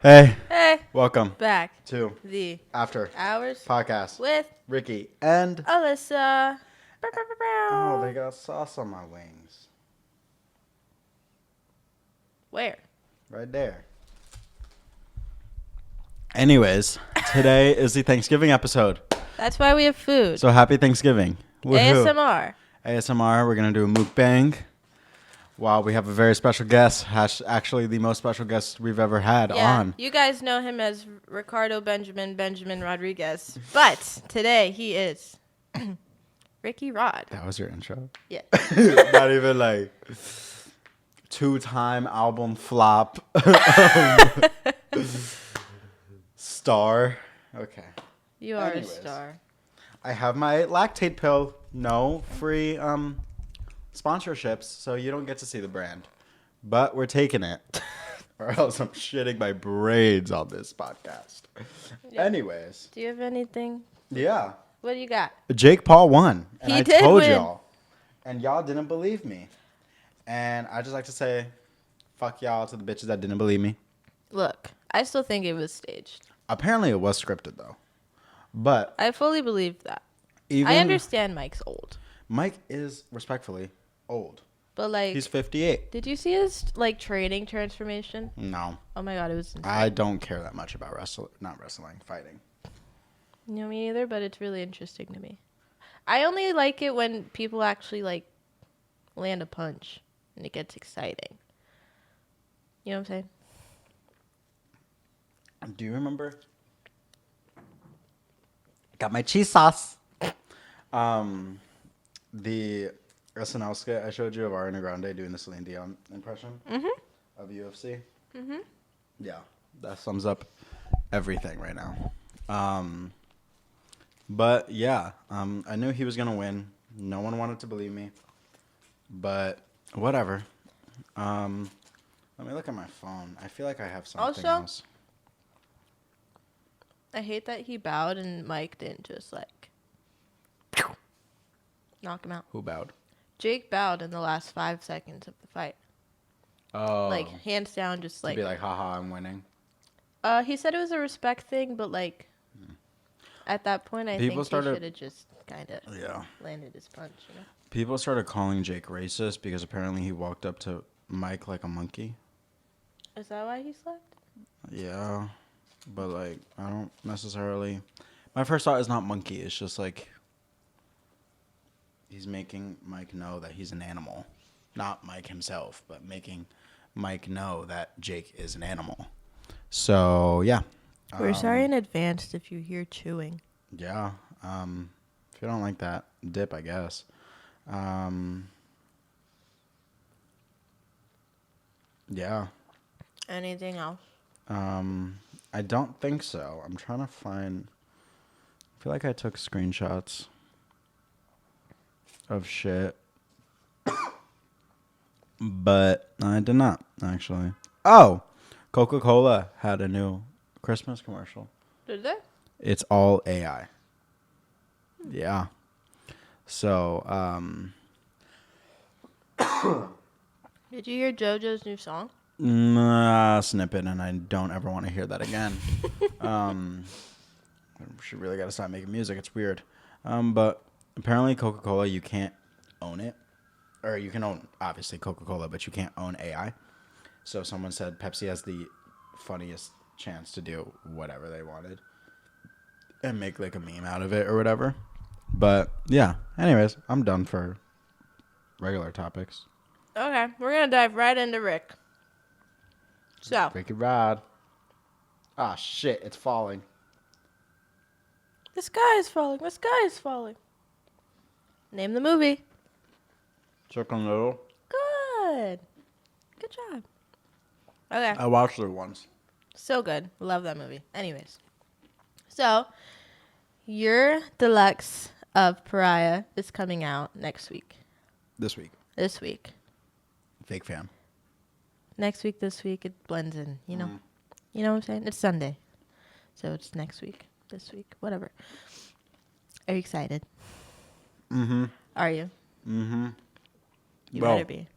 Hey, Hey, welcome back to the After hours Podcast. with Ricky and Alyssa. oh, they got sauce on my wings. Where? Right there. Anyways, today is the Thanksgiving episode. That's why we have food. So happy Thanksgiving. Woohoo. ASMR. ASMR, we're going to do a mukbang. Wow, we have a very special guest. Actually, the most special guest we've ever had on. You guys know him as Ricardo Benjamin Rodriguez. But today he is Ricky Rod. That was your intro? Yeah. Not even like two-time album flop. Star. Okay. You are Anyways, a star. I have my lactate pill. No free sponsorships, so you don't get to see the brand. But we're taking it. Or else I'm shitting my brains on this podcast. Yeah. Anyways. Do you have anything? Yeah. What do you got? Jake Paul won. And He I did told win. y'all. And y'all didn't believe me. And I just like to say, fuck y'all to the bitches that didn't believe me. Look, I still think it was staged. Apparently it was scripted though. But I fully believe that. even I understand Mike's old. Mike is respectfully old. But like He's 58. did you see his like training transformation? No. Oh my god, it was insane. I don't care that much about fighting. No, me neither, but it's really interesting to me. I only like it when people actually like land a punch and it gets exciting. You know what I'm saying? Do you remember? Got my cheese sauce. The SNL skit I showed you of Ariana Grande doing the Celine Dion impression of UFC. Yeah, that sums up everything right now. But yeah, I knew he was gonna win. No one wanted to believe me, but whatever. Let me look at my phone. I feel like I have something Also, else. I hate that he bowed and Mike didn't just like knock him out. Who bowed? Jake bowed in the last 5 seconds of the fight. Oh, Like hands down, just to like be like, haha, I'm winning. he said it was a respect thing, but like at that point, I People think started- he should have just kind of Yeah. landed his punch. You know? People started calling Jake racist because apparently he walked up to Mike like a monkey. Is that why he slept? Yeah, but like I don't necessarily. My first thought is not monkey. It's just like he's making Mike know that he's an animal, not Mike himself, but making Mike know that Jake is an animal. So yeah, We're sorry in advance if you hear chewing. yeah. If you don't like that, dip, I guess. Yeah. Anything else? I don't think so. I'm trying to find. I feel like I took screenshots of shit, but I did not actually. Oh, Coca-Cola had a new Christmas commercial. Did they? It's all AI. Yeah. So, Did you hear JoJo's new song? snippet, and I don't ever want to hear that again. She really got to stop making music. It's weird. But apparently Coca-Cola, you can't own it. Or you can own, obviously, Coca-Cola, but you can't own AI. So someone said Pepsi has the funniest chance to do whatever they wanted and make like a meme out of it or whatever. But yeah, anyways, I'm done for regular topics. Okay, we're gonna dive right into Rick. So, Ricky Rod. Ah, shit, it's falling. the sky is falling. The sky is falling. Name the movie. Chicken Little. Good. Good job. Okay. I watched it once. So good. Love that movie. Anyways. So, your deluxe of Pariah is coming out next week. This week. This week. Fake fan. Next week, this week, it blends in, you know? You know what I'm saying? It's Sunday. So it's next week, this week, whatever. Are you excited? Mm-hmm. Are you? Mm-hmm. You Well, better be.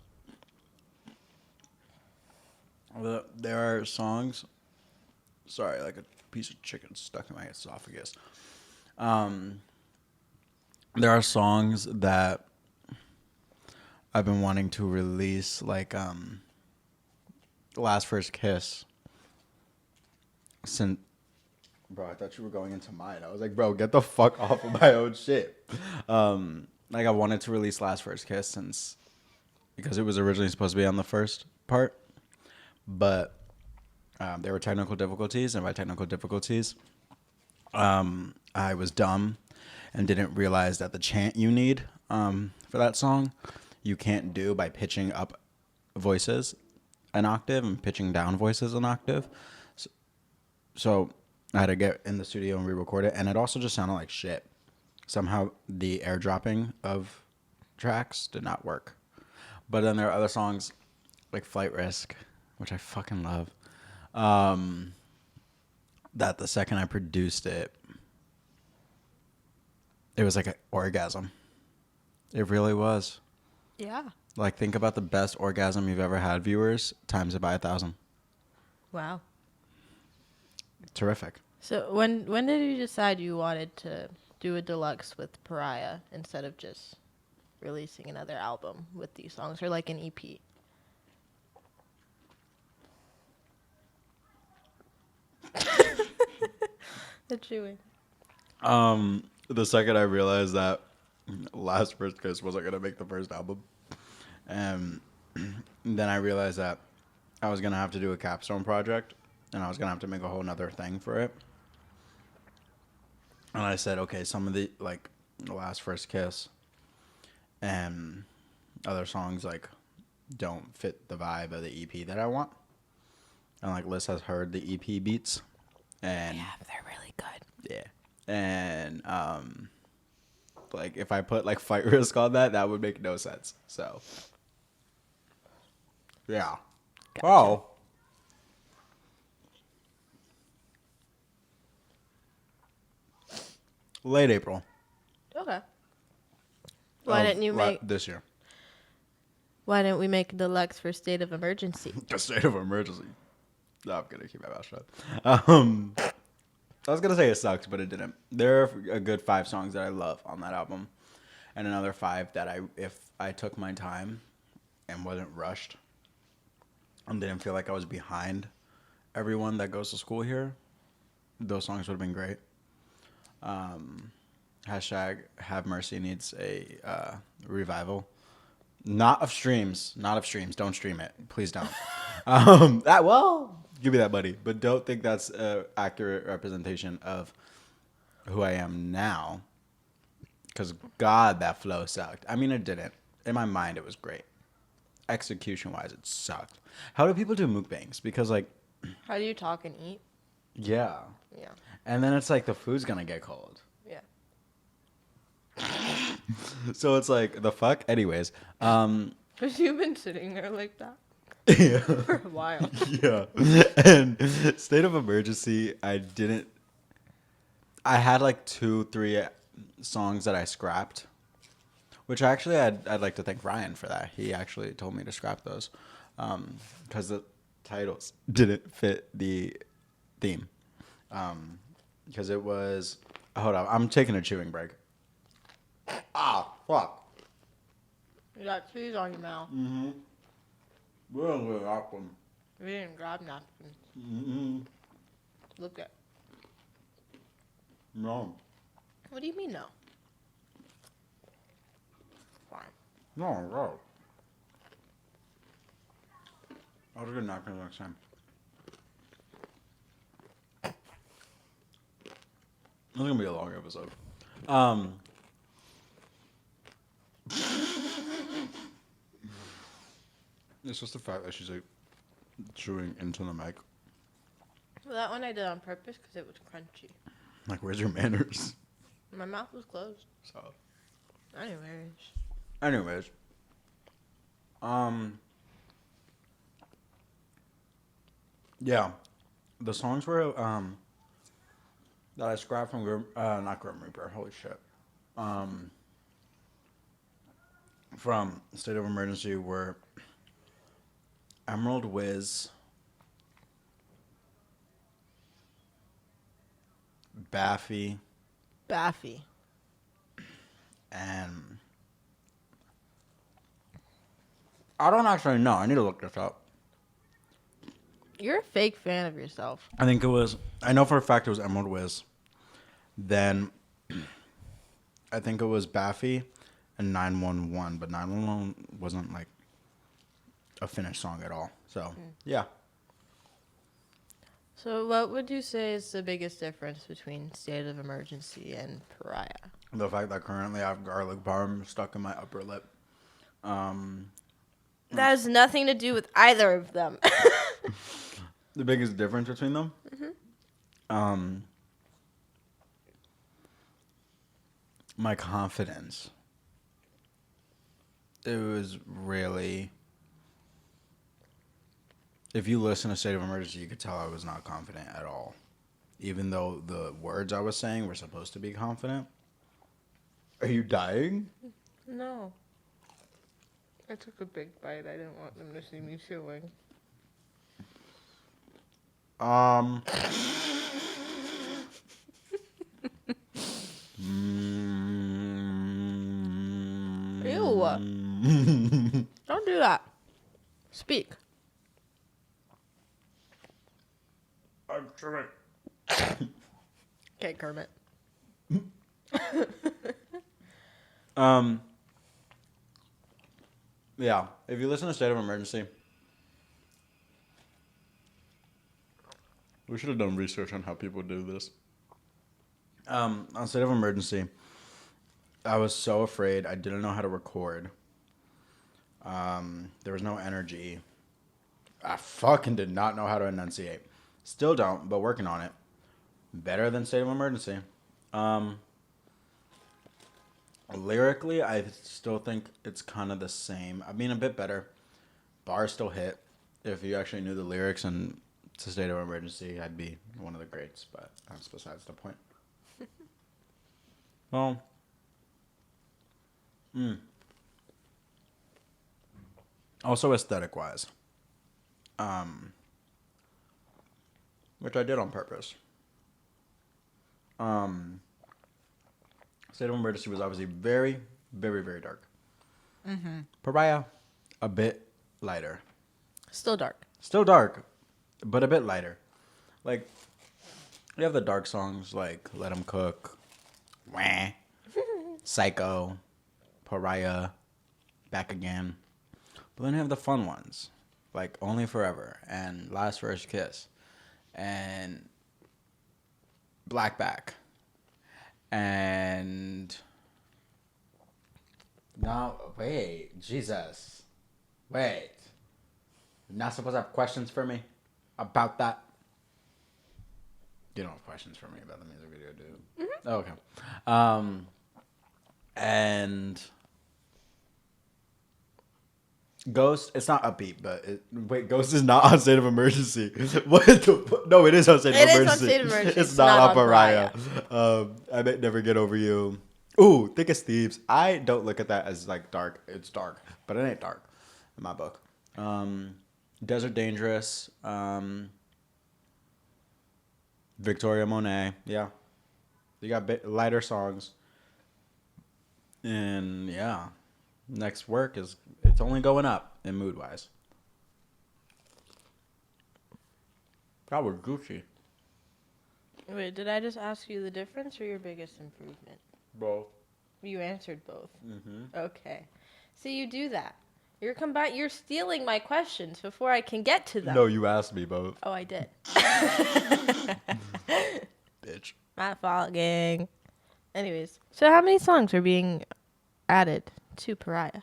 There are songs Sorry, like a piece of chicken stuck in my esophagus. Um, there are songs that I've been wanting to release, like Last First Kiss. Since, bro, I thought you were going into mine. I was like, bro, get the fuck off of my own shit. Like I wanted to release Last First Kiss because it was originally supposed to be on the first part, but there were technical difficulties, and by technical difficulties, I was dumb and didn't realize that the chant you need for that song, you can't do by pitching up voices an octave and pitching down voices an octave. So I had to get in the studio and re-record it, and it also just sounded like shit. Somehow the airdropping of tracks did not work. But then there are other songs like Flight Risk, which I fucking love, that the second I produced it, it was like an orgasm. It really was. Yeah. Like, think about the best orgasm you've ever had, viewers, times it by 1,000. Wow. Terrific. So when did you decide you wanted to do a deluxe with Pariah instead of just releasing another album with these songs or like an EP? The chewing. The second I realized that Last First Kiss wasn't gonna make the first album, and then I realized that I was gonna have to do a capstone project, and I was gonna have to make a whole nother thing for it. And I said, okay, some of the like Last First Kiss and other songs like don't fit the vibe of the EP that I want. And like Liz has heard the EP beats, and Yeah, they're really good. yeah, and like if I put like Fight Risk on that would make no sense. So yeah. Gotcha. Oh. Late April. Okay. Why didn't you make this year? Why didn't we make a deluxe for State of Emergency? A state of emergency. No, I'm gonna keep my mouth shut. I was gonna say it sucks, but it didn't. There are a good 5 songs that I love on that album, and another 5 that if I took my time and wasn't rushed and didn't feel like I was behind everyone that goes to school here, those songs would have been great. Hashtag Have Mercy needs a revival. Not of streams. Don't stream it. Please don't. Give me that money. But don't think that's an accurate representation of who I am now. Because, God, that flow sucked. I mean, it didn't. In my mind, it was great. Execution-wise, it sucked. How do people do mukbangs? Because, like... How do you talk and eat? Yeah. Yeah. And then it's like the food's going to get cold. Yeah. So it's like, the fuck? Anyways. Because you've been sitting there like that Yeah. for a while. Yeah. And State of Emergency, I had like 2-3 songs that I scrapped, which actually I'd like to thank Ryan for that. He actually told me to scrap those because the titles didn't fit the theme. Because it was... Hold on. I'm taking a chewing break. Ah, fuck. You got cheese on your mouth. Mm-hmm. We don't get that one. We didn't grab napkins. Mm-hmm. Look at. No. What do you mean no? Fine. No, no. I'll just get napkins next time. This is gonna be a long episode. It's just the fact that she's like chewing into the mic. Well, that one I did on purpose because it was crunchy. Like, where's your manners? My mouth was closed. So, Anyways. Yeah, the songs were that I scrapped from not Grim Reaper. Holy shit. From State of Emergency were Emerald Wiz, Baffy, Baffy. and I don't actually know. I need to look this up. You're a fake fan of yourself. I think it was. I know for a fact it was Emerald Wiz. Then I think it was Baffy and 911, but 911 wasn't like a finished song at all. So yeah. So what would you say is the biggest difference between State of Emergency and Pariah? The fact that currently I have garlic parm stuck in my upper lip. That has nothing to do with either of them. The biggest difference between them? My confidence. It was really... If you listen to State of Emergency, you could tell I was not confident at all. Even though the words I was saying were supposed to be confident. Are you dying? No. I took a big bite. I didn't want them to see me chewing. Ew. Don't do that. Speak. I'm trying. Okay, Kermit. Yeah. If you listen to State of Emergency, we should have done research on how people do this. On State of Emergency, I was so afraid. I didn't know how to record. There was no energy. I fucking did not know how to enunciate. Still don't, but working on it. Better than State of Emergency. Lyrically, I still think it's kind of the same. I mean, a bit better. Bars still hit. If you actually knew the lyrics and it's a State of Emergency, I'd be one of the greats, but that's besides the point. Well, also aesthetic-wise, which I did on purpose. State of Emergency was obviously very, very, very dark. Pariah, a bit lighter. Still dark. Still dark, but a bit lighter. Like, you have the dark songs like Let 'Em Cook, Wah, Psycho, Pariah, Back Again. But then you have the fun ones, like Only Forever and Last First Kiss and Blackback. And no, wait, Jesus. Wait. You're not supposed to have questions for me about that? You don't have questions for me about the music video, do you? Mm-hmm. Oh, okay. And Ghost, it's not upbeat, but Ghost is not on State of Emergency. What the, no, it is on State of Emergency. It is on State of Emergency. It's not on Pariah. I may never get over you. Ooh, Thick as Thieves. I don't look at that as like dark. It's dark, but it ain't dark in my book. Desert Dangerous. Victoria Monet. Yeah. You got lighter songs. And yeah. Next work is, it's only going up in mood wise. That was Gucci. Wait, did I just ask you the difference or your biggest improvement? Both. You answered both. Mm-hmm. Okay. See, you do that. You're stealing my questions before I can get to them. No, you asked me both. Oh, I did. Bitch. My fault, gang. Anyways, so how many songs are being added to Pariah?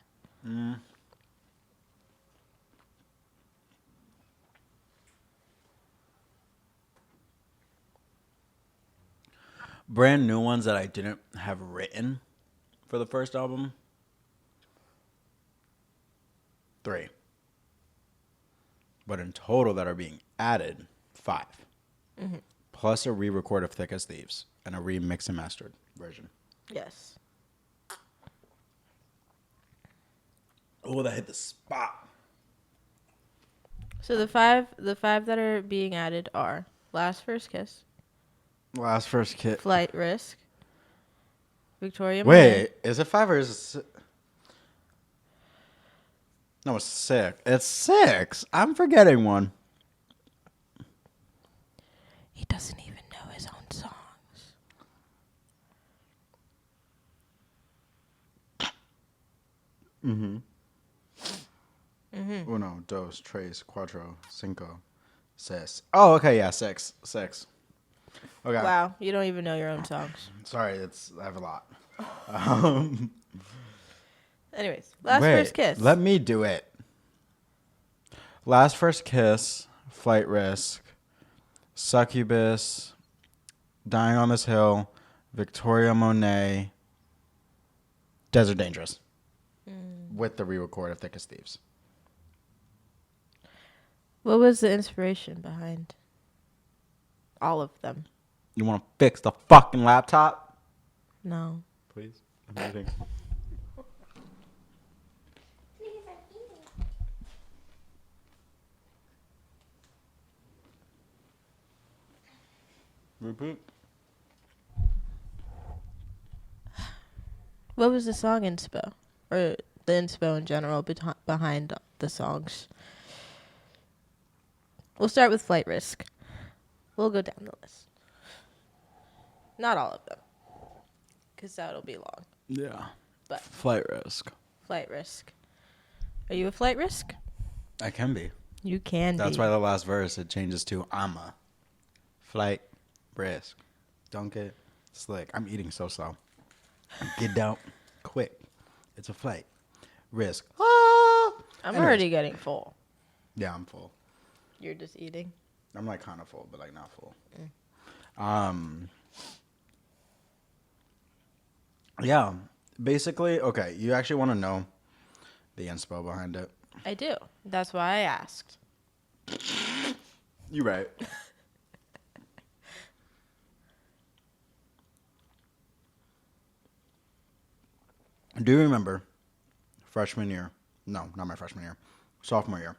Brand new ones that I didn't have written for the first album. 3. But in total that are being added, 5. Mm-hmm. Plus a re-record of Thick as Thieves and a remix and mastered version. Yes. Oh, that hit the spot. So the five that are being added are Last First Kiss, Last first kiss. Flight Risk. Victoria Monet. Wait, is it 5 or is it 6? No, it's 6. It's 6. I'm forgetting one. He doesn't even know his own songs. Uno, dos, tres, cuatro, cinco, seis. Oh, okay, yeah, 6. 6. Okay. Wow, you don't even know your own songs. Sorry, I have a lot. Anyways, last first kiss. Let me do it. Last first kiss, Flight Risk, Succubus, Dying on This Hill, Victoria Monet, Desert Dangerous. With the re-record of Thick as Thieves. What was the inspiration behind all of them? You want to fix the fucking laptop? No. Please. I'm waiting. Reboot. What was the song inspo? Or the inspo in general behind the songs? We'll start with Flight Risk. We'll go down the list. Not all of them. Because that'll be long. Yeah. But Flight Risk. Flight Risk. Are you a Flight Risk? I can be. You can That's be. why the last verse, it changes to I'm a flight risk. Don't get slick. I'm eating so slow. Get down quick. It's a flight risk. Ah! I'm Anyways. already getting full. Yeah, I'm full. You're just eating. I'm like kind of full, but like not full. Yeah, basically, okay, you actually want to know the inspo behind it. I do. That's why I asked. You right. Do you remember freshman year? No, not my freshman year. Sophomore year.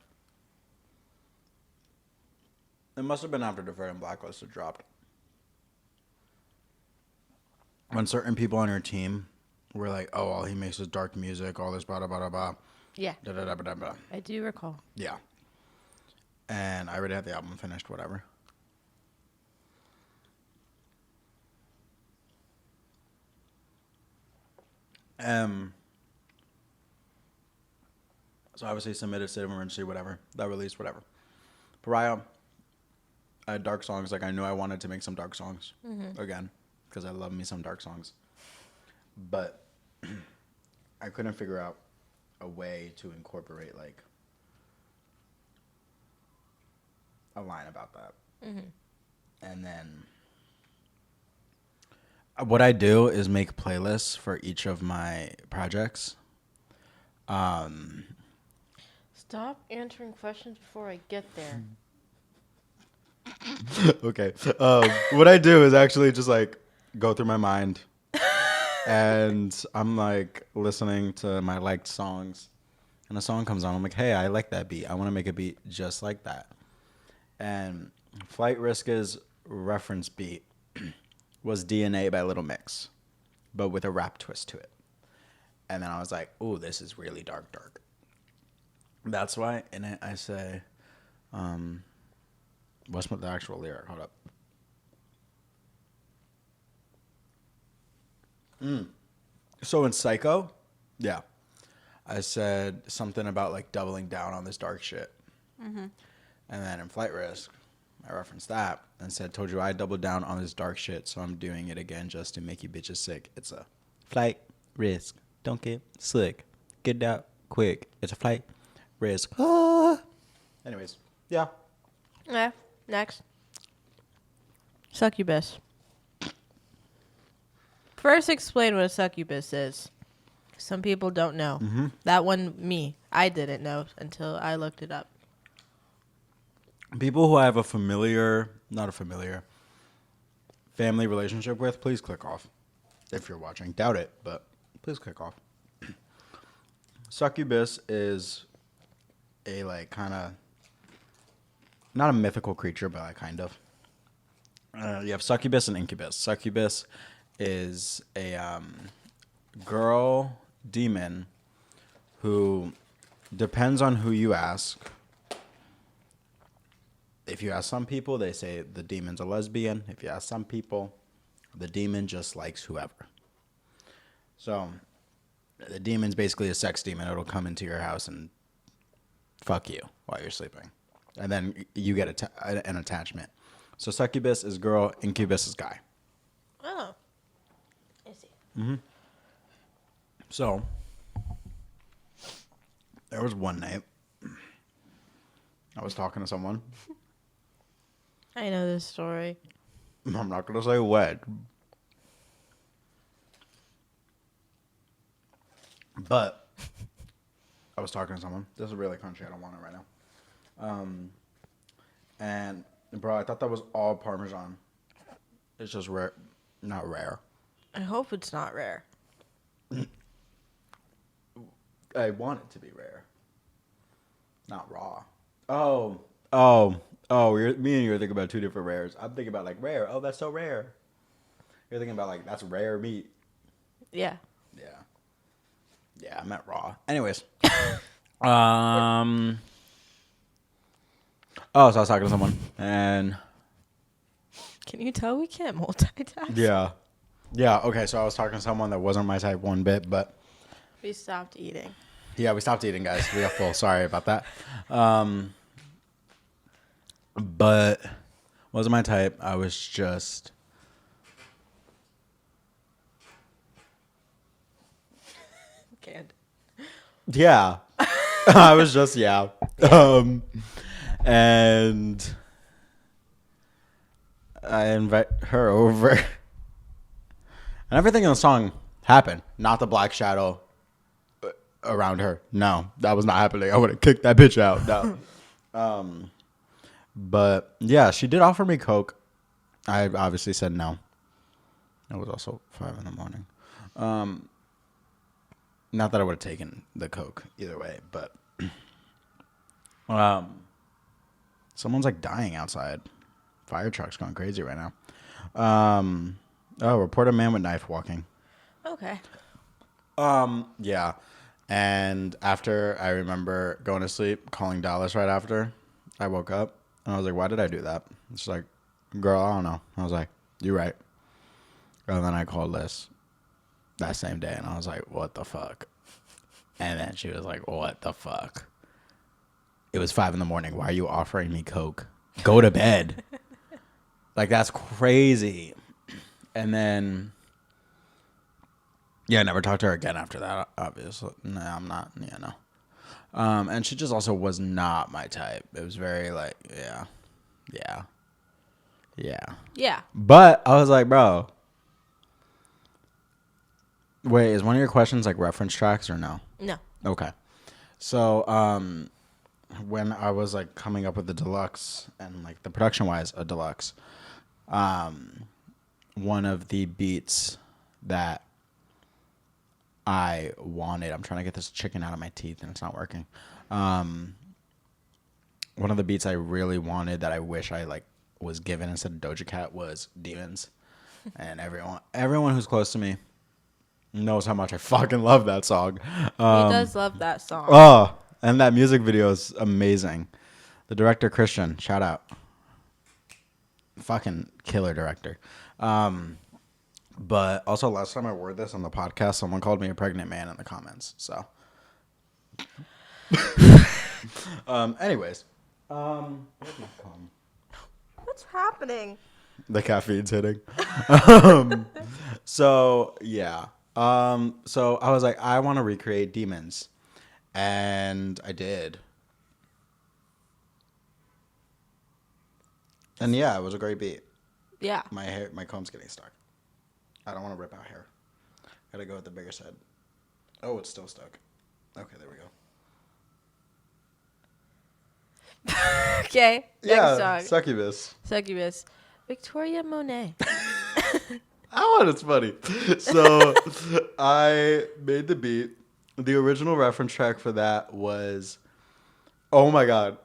It must have been after the Fair and Blacklist had dropped. When certain people on your team were like, oh, well, he makes this dark music, all this blah, blah, blah, blah. Yeah. Da, da, da, da, da. I do recall. Yeah. And I already had the album finished, whatever. So obviously submitted State of Emergency, whatever. That release, whatever. PARIAH. I had dark songs. Like, I knew I wanted to make some dark songs again, because I love me some dark songs. But I couldn't figure out a way to incorporate, like, a line about that. And then what I do is make playlists for each of my projects. Stop answering questions before I get there. Okay. What I do is actually just like go through my mind, and I'm like listening to my liked songs, and a song comes on. I'm like, hey, I like that beat. I want to make a beat just like that. And Flight Risk's reference beat was DNA by Little Mix, but with a rap twist to it. And then I was like, ooh, this is really dark, dark. That's why in it I say, what's the actual lyric? Hold up. So in Psycho, yeah, I said something about like doubling down on this dark shit. And then in Flight Risk, I referenced that and said, told you I doubled down on this dark shit, so I'm doing it again just to make you bitches sick. It's a flight risk. Don't get slick. Get out quick. It's a flight risk. Ah. Anyways, yeah. Yeah. Next. Succubus. First, explain what a succubus is. Some people don't know. That one, me. I didn't know until I looked it up. People who I have a not a familiar, family relationship with, please click off. If you're watching. Doubt it, but please click off. Succubus is a, like, kind of, not a mythical creature, but like kind of. You have succubus and incubus. Succubus is a girl demon who depends on who you ask. If you ask some people, they say the demon's a lesbian. If you ask some people, the demon just likes whoever. So the demon's basically a sex demon. It'll come into your house and fuck you while you're sleeping. And then you get an attachment. So succubus is girl, incubus is guy. Oh. I see. So there was one night I was talking to someone. I know this story. I'm not going to say what. But I was talking to someone. This is really crunchy. I don't want it right now. And, bro, I thought that was all Parmesan. It's just rare. Not rare. I hope it's not rare. I want it to be rare. Not raw. Me and you are thinking about two different rares. I'm thinking about, like, rare. Oh, that's so rare. You're thinking about, like, that's rare meat. Yeah. Yeah, I meant raw. Anyways. So I was talking to someone, and... Can you tell we can't multitask? Yeah, okay, so I was talking to someone that wasn't my type one bit, but... We stopped eating. Yeah, we stopped eating, guys. We got full. Sorry about that. But wasn't my type. I was just... Can't. Yeah. I was just, yeah. And I invite her over. And everything in the song happened. Not the black shadow around her. No, that was not happening. I would have kicked that bitch out. No. But yeah, she did offer me Coke. I obviously said no. It was also 5 a.m. Not that I would have taken the Coke either way, but someone's like dying outside. Fire truck's going crazy right now. Report a man with knife walking. Okay. Yeah. And after, I remember going to sleep, calling Dallas right after. I woke up and I was like, why did I do that? She's like, girl, I don't know. I was like, you're right. And then I called Liz that same day and I was like, what the fuck? And then she was like, what the fuck? It was 5 a.m. Why are you offering me Coke? Go to bed. Like, that's crazy. And then, yeah, I never talked to her again after that, obviously. No, I'm not, no. And she just also was not my type. It was very like, yeah. But I was like, bro, wait, is one of your questions like reference tracks or no? No. Okay. So, when I was like coming up with the deluxe and like the production wise a deluxe, one of the beats that I wanted, I'm trying to get this chicken out of my teeth and it's not working. One of the beats I really wanted that I wish I like was given instead of Doja Cat was Demons. And everyone who's close to me knows how much I fucking love that song. He does love that song. Oh, and that music video is amazing. The director, Christian, shout out. Fucking killer director. But also last time I wore this on the podcast, someone called me a pregnant man in the comments. So, anyways, What's happening? the caffeine's hitting. So yeah. So I was like, I want to recreate Demons, and I did. And yeah, it was a great beat. Yeah. My comb's getting stuck. I don't want to rip out hair. Gotta go with the bigger side. Oh, it's still stuck. Okay, there we go. Okay. Next song. Succubus. Victoria Monet. Oh, it's funny. So I made the beat. The original reference track for that was, oh my God.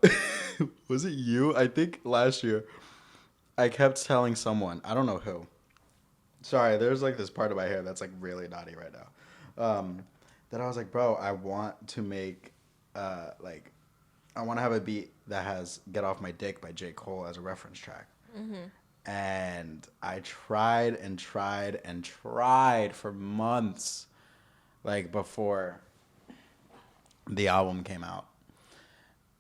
Was it you? I think last year I kept telling someone, I don't know who. Sorry, there's like this part of my hair that's like really naughty right now. That I was like, bro, I want to make, like, I want to have a beat that has "Get Off My Dick" by J. Cole as a reference track. And I tried and tried and tried for months, like before the album came out,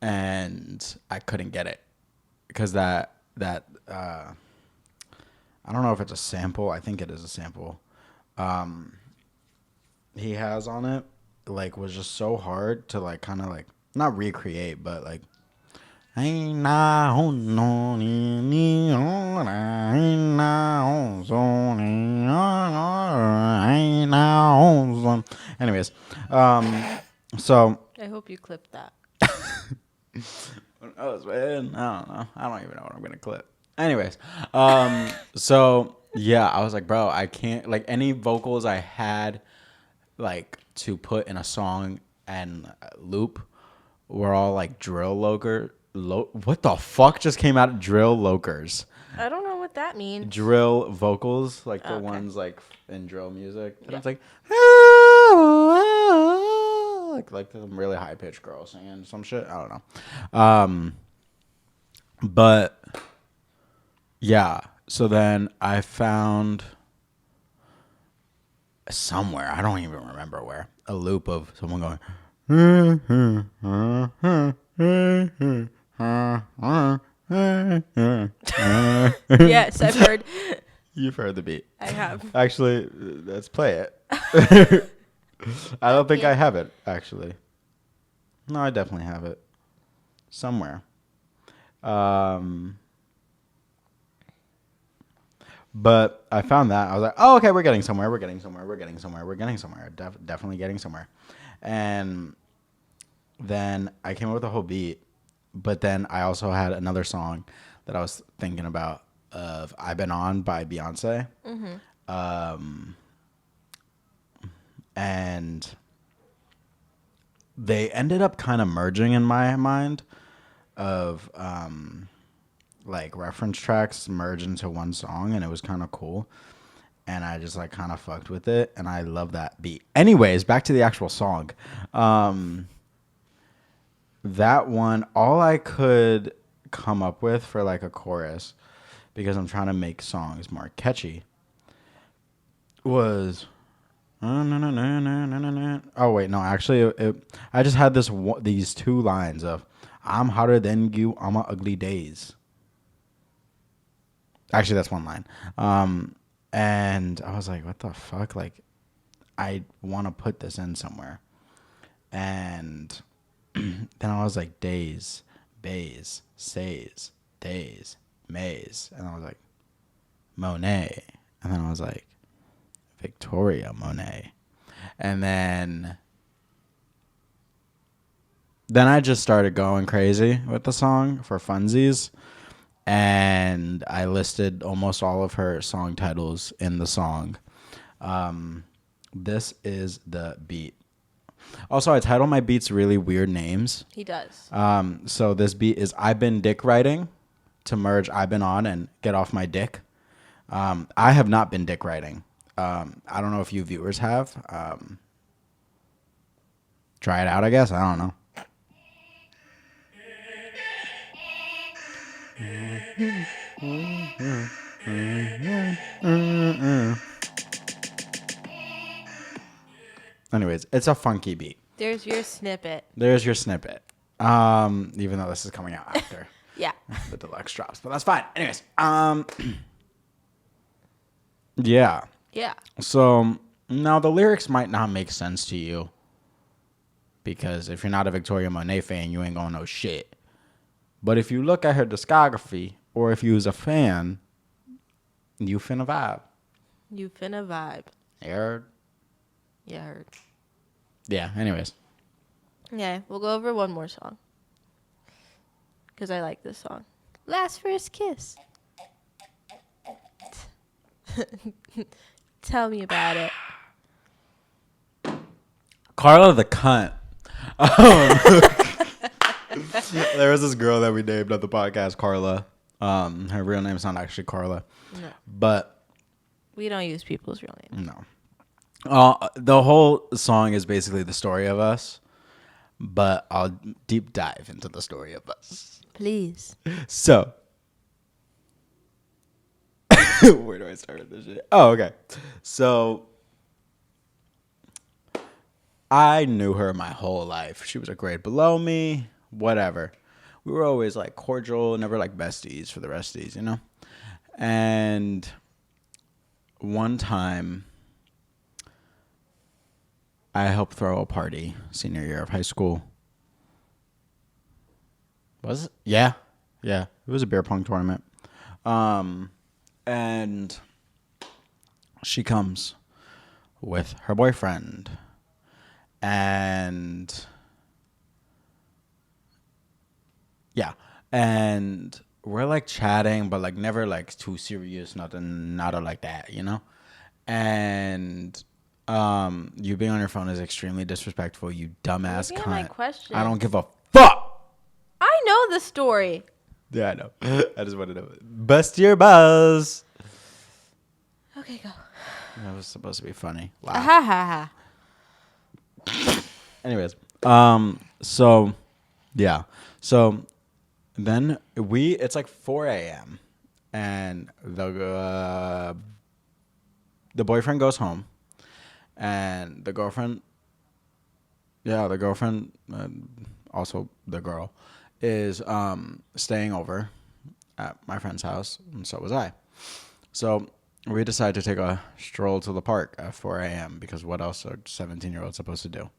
and I couldn't get it because that I don't know if it's a sample. I think it is a sample. He has on it, like, was just so hard to like kind of like not recreate, but like. Anyways, so I hope you clipped that. who knows, man? I don't know. I don't even know what I'm gonna clip. Anyways, so yeah, I was like, bro, I can't like any vocals I had like to put in a song and loop were all like drill loker. What the fuck just came out of drill lokers? I don't know what that means. Drill vocals, like the Okay. ones like in drill music. And Yeah. it's like some really high pitched girl singing some shit. I don't know. But yeah. So then I found somewhere, I don't even remember where, a loop of someone going. Yes, I've heard. You've heard the beat. I have. Actually, let's play it. I don't think I have it, actually. No, I definitely have it. Somewhere. But I found that. I was like, oh, okay, we're getting somewhere. We're getting somewhere. We're getting somewhere. We're getting somewhere. Definitely getting somewhere. And then I came up with a whole beat. But then I also had another song that I was thinking about of I've Been On by Beyonce. And they ended up kind of merging in my mind of like reference tracks merge into one song, and it was kind of cool. And I just like kind of fucked with it, and I love that beat. Anyways, back to the actual song. That one, all I could come up with for like a chorus, because I'm trying to make songs more catchy, was oh wait, no, actually I just had these two lines of I'm hotter than you on my ugly days. Actually, that's one line. And I was like, what the fuck? Like, I want to put this in somewhere. And then I was like, days, bays, says, days, mays. And I was like, Monet. And then I was like, Victoria Monet. And then I just started going crazy with the song for funsies. And I listed almost all of her song titles in the song. This is the beat. Also, I title my beats really weird names. He does. So this beat is I've Been Dick Writing to merge I've Been On and Get Off My Dick. I have not been dick writing. I don't know if you viewers have. Try it out, I guess. I don't know. Anyways, it's a funky beat. There's your snippet. There's your snippet. Even though this is coming out after Yeah. the deluxe drops, but that's fine. Anyways, yeah. Yeah. So now the lyrics might not make sense to you because if you're not a Victoria Monet fan, you ain't gonna know shit. But if you look at her discography, or if you was a fan, you finna vibe. You finna vibe. You heard? Yeah, I heard. Yeah. Anyways, Okay, we'll go over one more song. Because I like this song. Last First Kiss. Tell me about it. Carla the cunt. There was this girl that we named on the podcast, Carla. Her real name's not actually Carla, No. but We don't use people's real names. no. The whole song is basically the story of us, but I'll deep dive into the story of us. Please. So, where do I start with this shit? Oh, okay. So, I knew her my whole life. She was a grade below me, whatever. We were always like cordial, never like besties for the resties, you know? And one time, I helped throw a party senior year of high school. Was it? Yeah. Yeah. It was a beer pong tournament. And she comes with her boyfriend. And yeah. And we're like chatting, but like never like too serious, nothing, nada like that, you know? And you being on your phone is extremely disrespectful, you dumbass Maybe my cunt. question. I don't give a fuck. I know the story. Yeah, I know. I just wanted to bust your buzz. Okay, go. That was supposed to be funny. Ha Laugh. ha ha. Anyways, so yeah, so then it's like 4 a.m. and the boyfriend goes home, and the girlfriend, also the girl, is staying over at my friend's house, and so was I. So we decided to take a stroll to the park at 4 a.m. because what else are 17-year-olds supposed to do?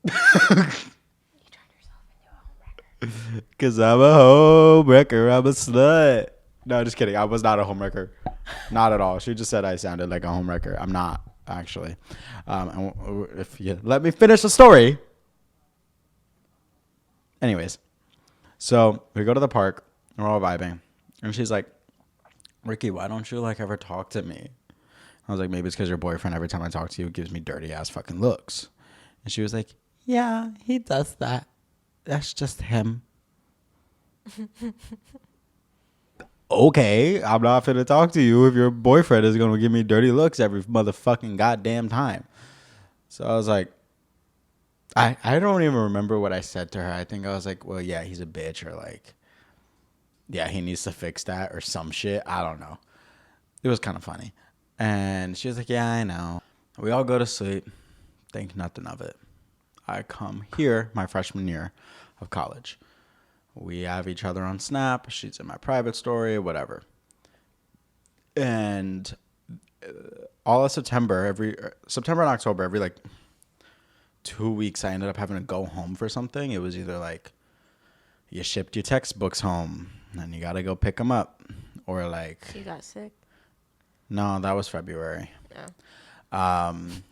You turned yourself into a homewrecker. Because I'm a homewrecker. I'm a slut. No, just kidding. I was not a homewrecker. Not at all. She just said I sounded like a homewrecker. I'm not, actually. If you let me finish the story. Anyways, so we go to the park. We're all vibing. And she's like, Ricky, why don't you like ever talk to me? I was like, maybe it's because your boyfriend, every time I talk to you, gives me dirty ass fucking looks. And she was like, yeah, he does that. That's just him. Okay, I'm not finna talk to you if your boyfriend is gonna give me dirty looks every motherfucking goddamn time. So I was like, I don't even remember what I said to her. I think I was like, well, yeah, he's a bitch, or like, yeah, he needs to fix that, or some shit. I don't know. It was kind of funny. And she was like, yeah, I know. We all go to sleep. Think nothing of it. I come here my freshman year of college. We have each other on Snap. She's in my private story, whatever. And all of September and October, every like 2 weeks, I ended up having to go home for something. It was either like you shipped your textbooks home and you got to go pick them up, or like You got sick? no, that was February. No.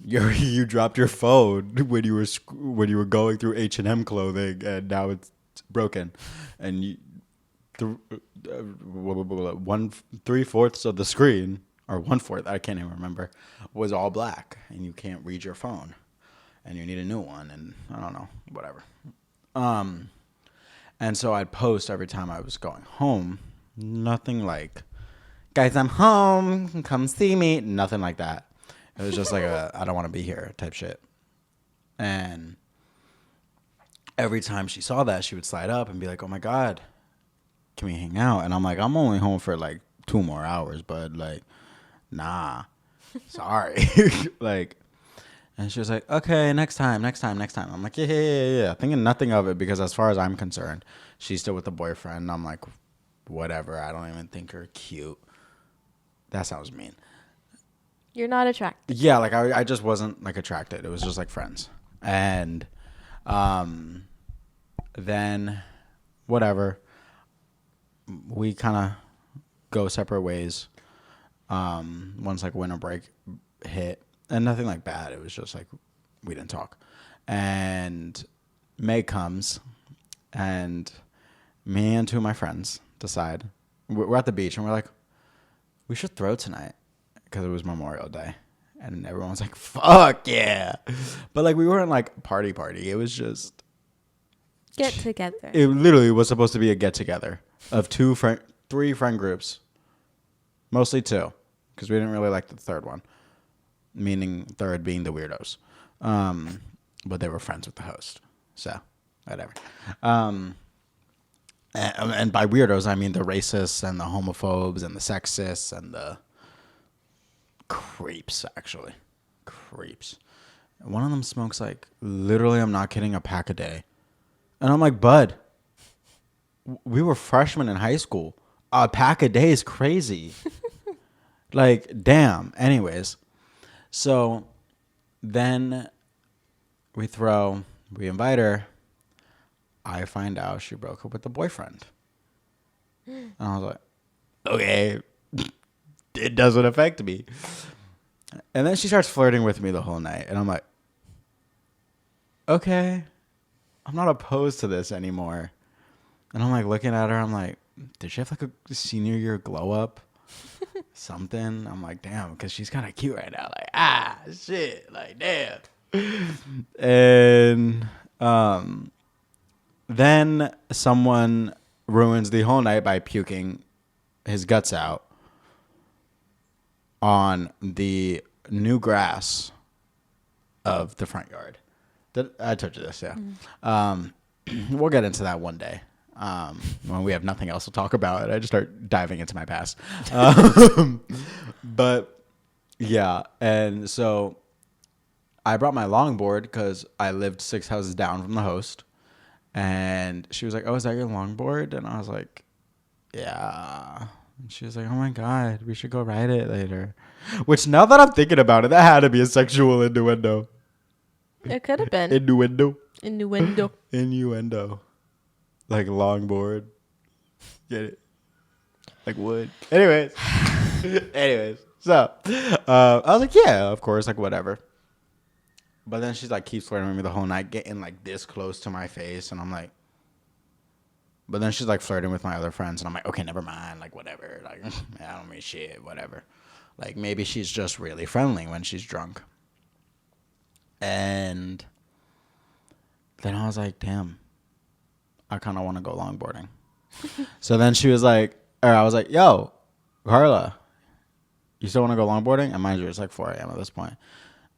You dropped your phone when you were going through H&M clothing, and now it's broken, and you 3/4 of the screen, or 1/4, I can't even remember, was all black, and you can't read your phone, and you need a new one, and I don't know, whatever. And so I'd post every time I was going home. Nothing like, guys, I'm home, come see me. Nothing like that. It was just like I don't want to be here type shit. And every time she saw that, she would slide up and be like, oh my God, can we hang out? And I'm like, I'm only home for like 2 more hours, but like, nah, sorry. Like, and she was like, okay, next time. I'm like, yeah. Thinking nothing of it, because as far as I'm concerned, she's still with a boyfriend. And I'm like, whatever. I don't even think you're cute. That sounds mean. You're not attracted. Yeah, like I just wasn't like attracted. It was just like friends. And then whatever. We kind of go separate ways. Once like winter break hit, and nothing like bad. It was just like we didn't talk. And May comes, and me and 2 of my friends decide, we're at the beach, and we're like, we should throw tonight, because it was Memorial Day, and everyone's like, fuck yeah. But like we weren't like party. It was just Get together. It literally was supposed to be a get together of three friend groups, mostly two, because we didn't really like the third one, meaning third being the weirdos. But they were friends with the host, so whatever. And by weirdos, I mean the racists and the homophobes and the sexists and the creeps, actually. Creeps. One of them smokes, like, literally, I'm not kidding, a pack a day. And I'm like, bud, we were freshmen in high school. A pack a day is crazy. Like, damn. Anyways, so then we invite her. I find out she broke up with the boyfriend. And I was like, okay, it doesn't affect me. And then she starts flirting with me the whole night. And I'm like, okay, I'm not opposed to this anymore. And I'm like looking at her. I'm like, did she have like a senior year glow up? Something. I'm like, damn, because she's kind of cute right now. Like, shit. Like, damn. And then someone ruins the whole night by puking his guts out on the new grass of the front yard. I told you this, yeah. We'll get into that one day when we have nothing else to talk about, and I just start diving into my past. But yeah, and so I brought my longboard because I lived 6 houses down from the host. And she was like, oh, is that your longboard? And I was like, yeah. And she was like, oh, my God, we should go ride it later. Which, now that I'm thinking about it, that had to be a sexual innuendo. It could have been. Innuendo. Like longboard. Get it? Like wood. Anyways. So, I was like, yeah, of course, like whatever. But then she's like, keeps flirting with me the whole night, getting like this close to my face. And I'm like, but then she's like flirting with my other friends. And I'm like, okay, never mind. Like, whatever. Like, I don't mean shit, whatever. Like, maybe she's just really friendly when she's drunk. And then I was like, damn, I kind of want to go longboarding. So then she was like, or I was like, yo, Carla, you still want to go longboarding? And mind you, it's like 4 a.m. at this point.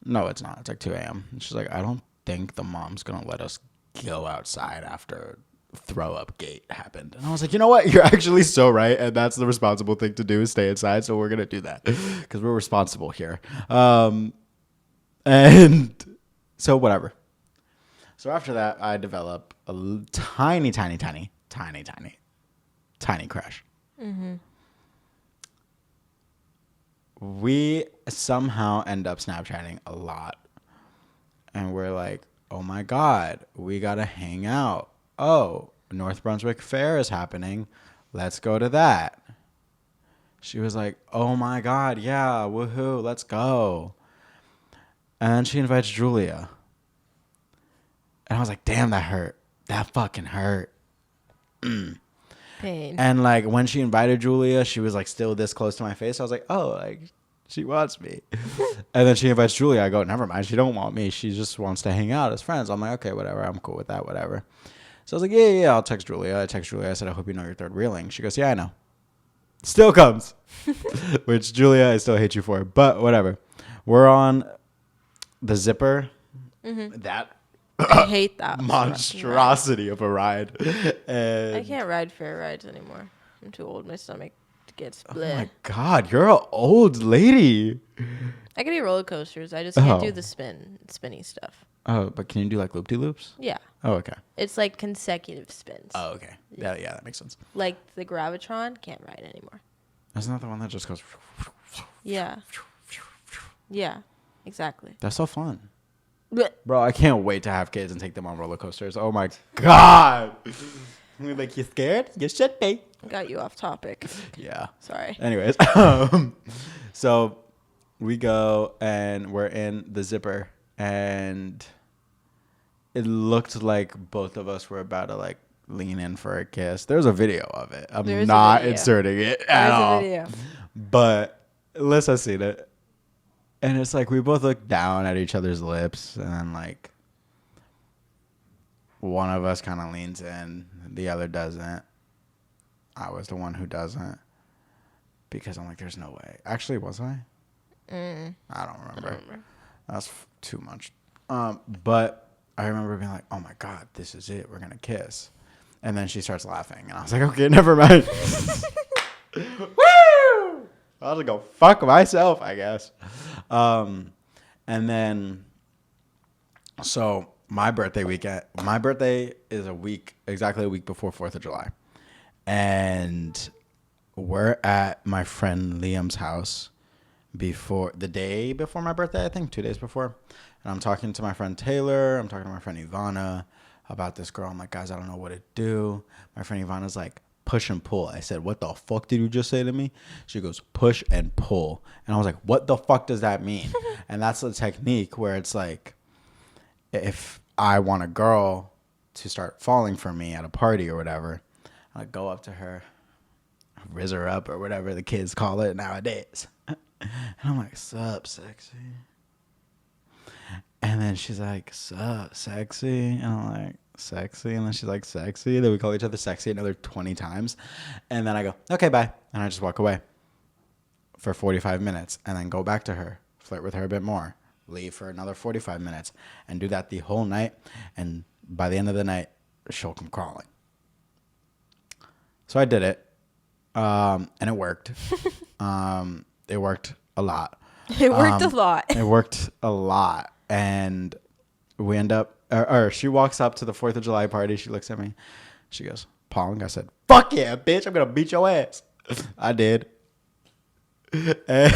No, it's not. It's like 2 a.m. And she's like, I don't think the mom's going to let us go outside after throw up gate happened. And I was like, you know what? You're actually so right. And that's the responsible thing to do is stay inside. So we're going to do that because we're responsible here. And so whatever. So after that, I develop a tiny crush. Mm-hmm. We somehow end up Snapchatting a lot. And we're like, oh my God, we got to hang out. Oh, North Brunswick Fair is happening. Let's go to that. She was like, oh my God, yeah, woohoo, let's go. And then she invites Julia. And I was like, damn, that hurt. That fucking hurt. Pain. And like when she invited Julia, she was like still this close to my face. I was like, oh, like she wants me. And then she invites Julia. I go, never mind. She don't want me. She just wants to hang out as friends. I'm like, okay, whatever. I'm cool with that. Whatever. So I was like, yeah, I'll text Julia. I text Julia. I said, I hope you know your third reeling. She goes, yeah, I know. Still comes. Which, Julia, I still hate you for. But whatever. We're on the zipper. Mm-hmm. That I hate that monstrosity of a ride. And I can't ride fair rides anymore. I'm too old. My stomach gets split. Oh my God, you're an old lady. I can do roller coasters. I just can't do the spinny stuff. Oh, but can you do like loop-de-loops? Yeah. Oh, okay. It's like consecutive spins. Oh, okay. Yeah, that makes sense. Like the Gravitron, can't ride anymore. Isn't that the one that just goes? Yeah. Yeah, exactly. That's so fun. Blech. Bro, I can't wait to have kids and take them on roller coasters. Oh my God. Like, you scared? You should be. Got you off topic. Yeah. Sorry. Anyways, so we go and we're in the zipper and it looked like both of us were about to like lean in for a kiss. There's a video of it. I'm not inserting it at all. There's a video. But Alyssa's seen it. And it's like we both look down at each other's lips and then like one of us kind of leans in, the other doesn't. I was the one who doesn't because I'm like, there's no way. Actually, was I? I don't remember. That's too much. But I remember being like, oh my God, this is it. We're going to kiss. And then she starts laughing. And I was like, okay, never mind. Woo! I'll just go fuck myself, I guess. And then, so my birthday is exactly a week before 4th of July. And we're at my friend Liam's house the day before my birthday, I think 2 days before. And I'm talking to my friend Taylor. I'm talking to my friend Ivana about this girl. I'm like, guys, I don't know what to do. My friend Ivana's like, push and pull. I said, what the fuck did you just say to me? She goes, push and pull. And I was like, what the fuck does that mean? And that's the technique where it's like, if I want a girl to start falling for me at a party or whatever, I go up to her, riz her up or whatever the kids call it nowadays. And I'm like, sup, sexy? And then she's like, sup, sexy? And I'm like, sexy? And then she's like, sexy? Then we call each other sexy another 20 times. And then I go, okay, bye. And I just walk away for 45 minutes and then go back to her, flirt with her a bit more, leave for another 45 minutes, and do that the whole night. And by the end of the night, she'll come crawling. So I did it, and it worked. It worked a lot. It worked a lot. It worked a lot. And we end up, or she walks up to the 4th of July party. She looks at me. She goes, Pong. I said, fuck yeah, bitch. I'm going to beat your ass. I did. And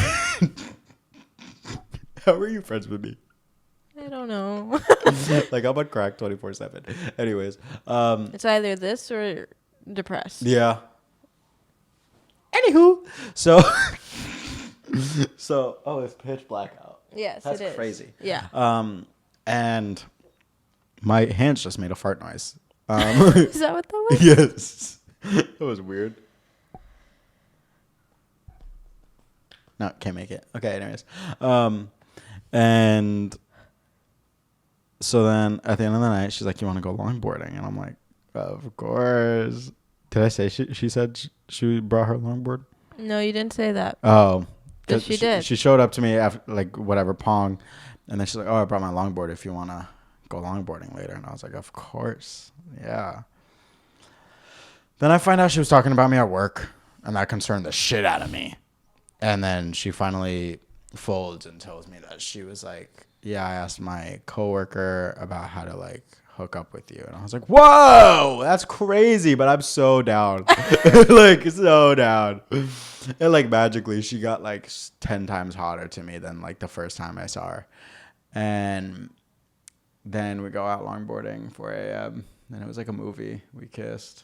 how are you friends with me? I don't know. Like, I'm on crack 24/7. Anyways. It's either this or depressed. Yeah. Anywho. So, it's pitch black out. Yes, That's it is. crazy. Yeah. And my hands just made a fart noise. Is that what that was? Yes. That was weird. No, can't make it. Okay, anyways. And so then at the end of the night, she's like, you want to go longboarding? And I'm like, of course. Did I say she said she brought her longboard? No, you didn't say that. Oh. Because she did. She showed up to me after, like, whatever, Pong. And then she's like, oh, I brought my longboard if you want to go longboarding later. And I was like, of course. Yeah. Then I find out she was talking about me at work. And that concerned the shit out of me. And then she finally folds and tells me that she was like, yeah, I asked my coworker about how to, like, hook up with you. And I was like, whoa, that's crazy. But I'm so down. Like, so down. And, like, magically, she got, like, 10 times hotter to me than, like, the first time I saw her. And then we go out longboarding 4 a.m. And it was like a movie. We kissed.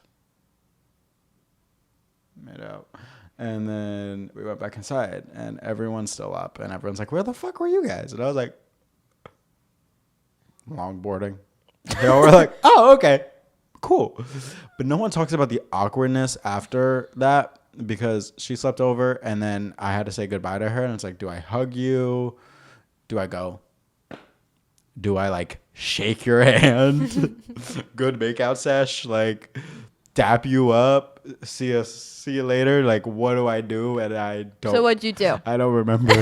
Made out. And then we went back inside. And everyone's still up. And everyone's like, where the fuck were you guys? And I was like, longboarding. They all were like, oh, okay. Cool. But no one talks about the awkwardness after that. Because she slept over and then I had to say goodbye to her. And it's like, do I hug you? Do I go? Do I, like, shake your hand? Good makeout sesh? Like, dap you up? See you later? Like, what do I do? And I don't. So what'd you do? I don't remember.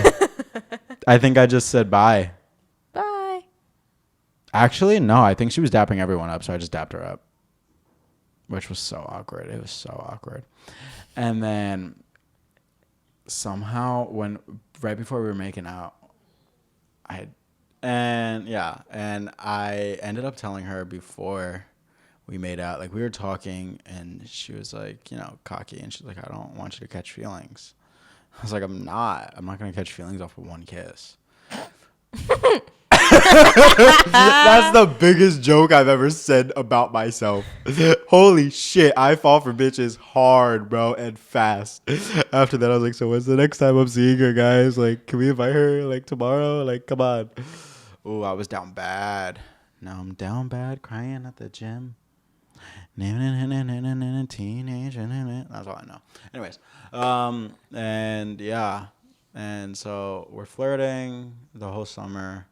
I think I just said bye. Bye. Actually, no. I think she was dapping everyone up. So I just dapped her up. Which was so awkward. It was so awkward. And then somehow right before we were making out, I ended up telling her before we made out, like we were talking and she was like, you know, cocky and she's like, I don't want you to catch feelings. I was like, I'm not going to catch feelings off of one kiss. That's the biggest joke I've ever said about myself. Holy shit, I fall for bitches hard, bro, and fast. After that, I was like, so when's the next time I'm seeing her, guys? Like, can we invite her, like, tomorrow? Like, come on. Oh, I was down bad. Now I'm down bad, crying at the gym. Teenage. That's all I know. Anyways, and yeah. And so we're flirting the whole summer.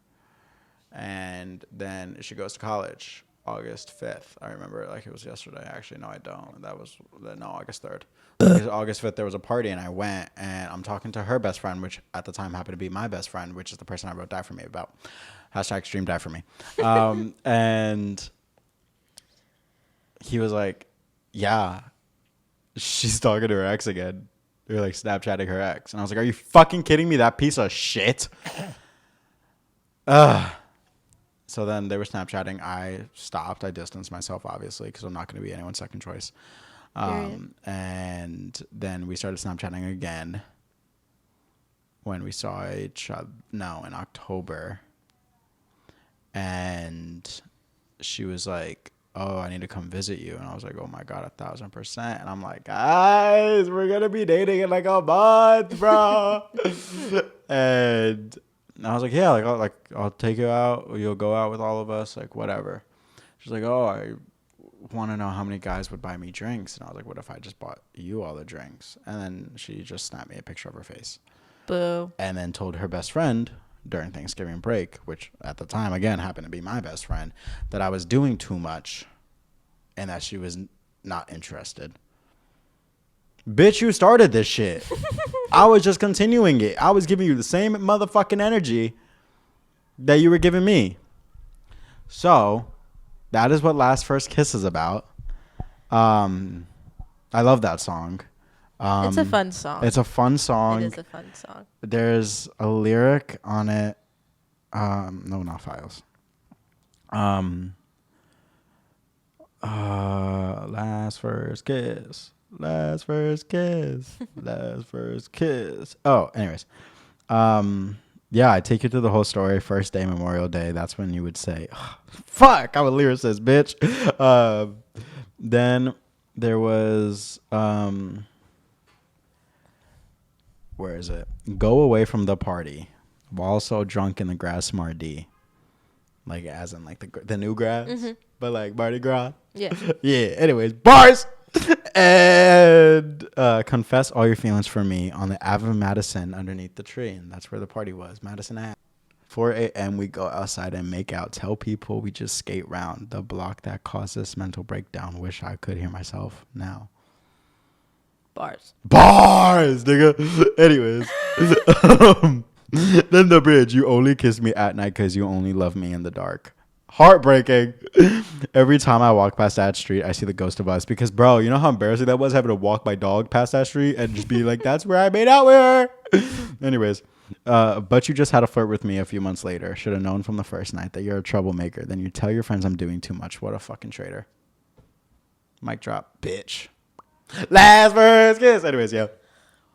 And then she goes to college. August 5th. I remember it like it was yesterday. Actually, no, I don't. No, August 3rd. Because August 5th, there was a party and I went and I'm talking to her best friend, which at the time happened to be my best friend, which is the person I wrote Die For Me about. Hashtag extreme die for me. And he was like, yeah, she's talking to her ex again. They're like Snapchatting her ex. And I was like, are you fucking kidding me? That piece of shit. So then they were Snapchatting. I stopped. I distanced myself, obviously, because I'm not going to be anyone's second choice. And then we started Snapchatting again when we saw each other. No, in October. And she was like, oh, I need to come visit you. And I was like, oh my God, 1,000%. And I'm like, guys, we're going to be dating in like a month, bro. And I was like, yeah, I'll take you out. You'll go out with all of us, like whatever. She's like, oh, I want to know how many guys would buy me drinks. And I was like, what if I just bought you all the drinks? And then she just snapped me a picture of her face. Boo. And then told her best friend during Thanksgiving break, which at the time, again, happened to be my best friend, that I was doing too much and that she was not interested. Bitch, you started this shit. I was just continuing it. I was giving you the same motherfucking energy that you were giving me. So, that is what Last First Kiss is about. I love that song. It's a fun song. It's a fun song. It is a fun song. There's a lyric on it. No, not Files. Last first kiss. Last first kiss. Last first kiss. Oh, anyways. Yeah, I take you through the whole story. First day, Memorial Day. That's when you would say, oh, fuck, I'm a lyricist, bitch. Then there was, where is it? Go away from the party while so drunk in the grass Mardi. Like, as in, like, the new grass, but like Mardi Gras. Yeah. Yeah, anyways, bars! And confess all your feelings for me on the Ave of Madison underneath the tree. And that's where the party was, Madison Ave. 4 a.m. we go outside and make out. Tell people we just skate round the block that caused this mental breakdown. Wish I could hear myself now. Bars, nigga. Anyways. Then the bridge. You only kiss me at night because you only love me in the dark. Heartbreaking. Every time I walk past that street, I see the ghost of us. Because, bro, you know how embarrassing that was having to walk my dog past that street and just be like, that's where I made out with her. Anyways, but you just had a flirt with me a few months later. Should have known from the first night that you're a troublemaker. Then you tell your friends I'm doing too much. What a fucking traitor. Mic drop, bitch. Last first kiss. Anyways, yeah.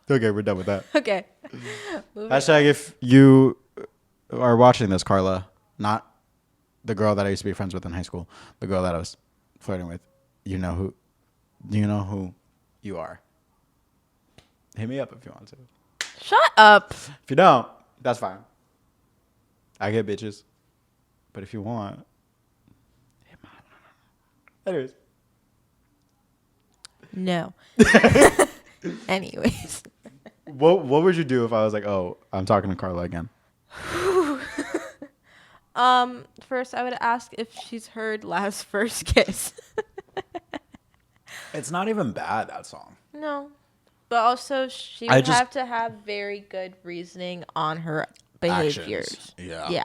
Okay, we're done with that. Okay. Hashtag if you are watching this, Carla, not the girl that I used to be friends with in high school, the girl that I was flirting with, you know who you are. Hit me up if you want to. Shut up. If you don't, that's fine. I get bitches. But if you want, hit my line. Anyways. No. Anyways. What would you do if I was like, oh, I'm talking to Carla again? First I would ask if she's heard Last First Kiss. It's not even bad, that song. No. But also she would have to have very good reasoning on her behaviors. Actions. Yeah. Yeah.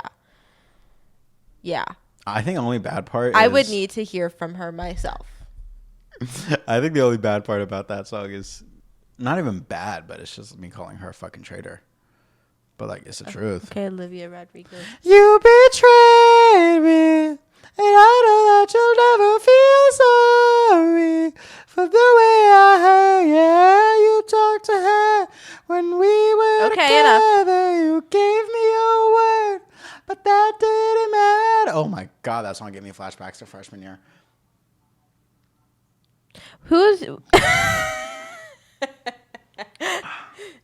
Yeah. I think the only bad part I would need to hear from her myself. I think the only bad part about that song is not even bad, but it's just me calling her a fucking traitor. But, like, it's the truth. Okay, Olivia Rodrigo. You betrayed me, and I know that you'll never feel sorry for the way I heard. Yeah, you talked to her when we were together. Enough. You gave me your word, but that didn't matter. Oh, my God, that song gave me flashbacks to freshman year.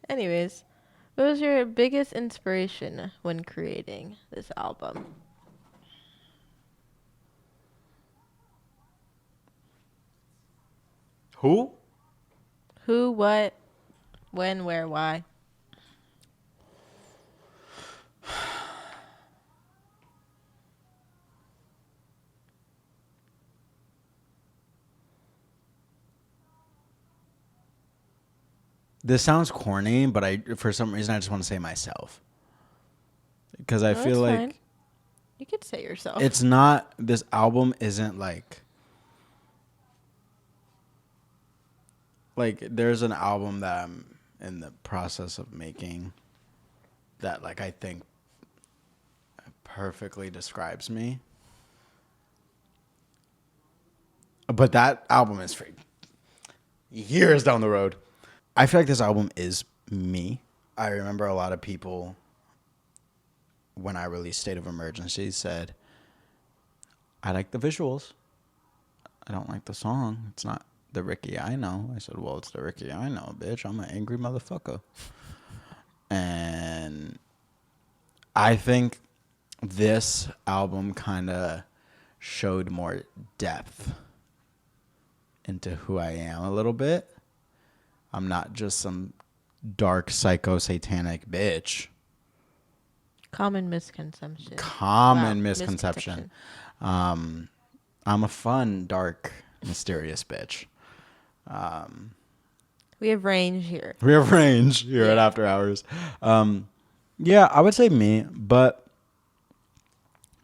Anyways, what was your biggest inspiration when creating this album? Who? Who, what, when, where, why? This sounds corny, but for some reason I just want to say myself. Because I No, feel it's like fine. You could say yourself. it's not, this album isn't like there's an album that I'm in the process of making that like I think perfectly describes me. But that album is for years down the road. I feel like this album is me. I remember a lot of people when I released State of Emergency said, I like the visuals. I don't like the song. It's not the Ricky I know. I said, well, it's the Ricky I know, bitch. I'm an angry motherfucker. And I think this album kind of showed more depth into who I am a little bit. I'm not just some dark psycho satanic bitch. Common misconception. Common misconception. I'm a fun, dark, mysterious bitch. We have range here. We have range here at After Hours. Yeah, I would say me, but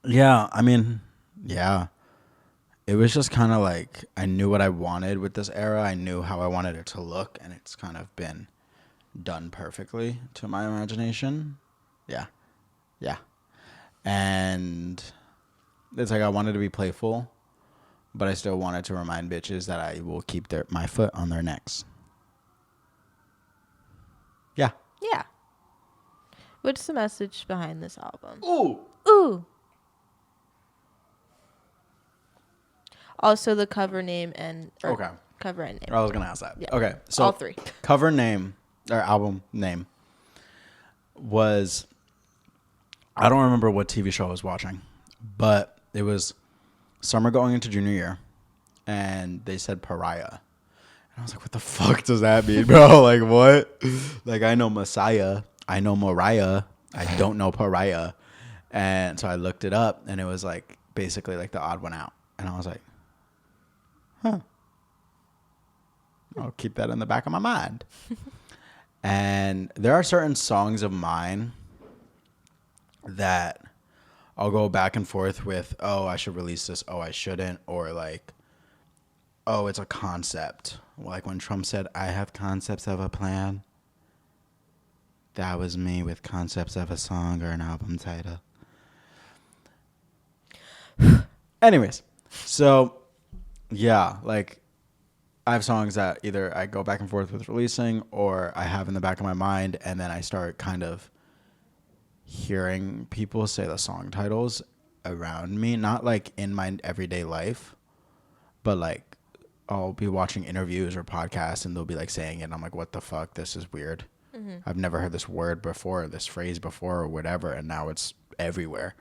yeah, I mean, yeah. It was just kind of like I knew what I wanted with this era. I knew how I wanted it to look, and it's kind of been done perfectly to my imagination. Yeah. Yeah. And it's like I wanted to be playful, but I still wanted to remind bitches that I will keep my foot on their necks. Yeah. Yeah. What's the message behind this album? Ooh. Ooh. Also the cover name and Okay. Cover and name. I was gonna ask that. Yeah. Okay. So all three. Cover name or album name was, I don't remember what TV show I was watching, but it was summer going into junior year, and they said Pariah. And I was like, what the fuck does that mean, bro? Like, what? Like, I know Messiah. I know Mariah. I don't know Pariah. And so I looked it up, and it was like basically like the odd one out. And I was like, huh. I'll keep that in the back of my mind. And there are certain songs of mine that I'll go back and forth with, oh, I should release this, oh, I shouldn't, or like, oh, it's a concept. Like when Trump said, I have concepts of a plan. That was me with concepts of a song or an album title. Anyways, so yeah, like I have songs that either I go back and forth with releasing or I have in the back of my mind, and then I start kind of hearing people say the song titles around me, not like in my everyday life, but like I'll be watching interviews or podcasts and they'll be like saying it and I'm like, what the fuck, this is weird. I've never heard this word before, this phrase before, or whatever, and now it's everywhere.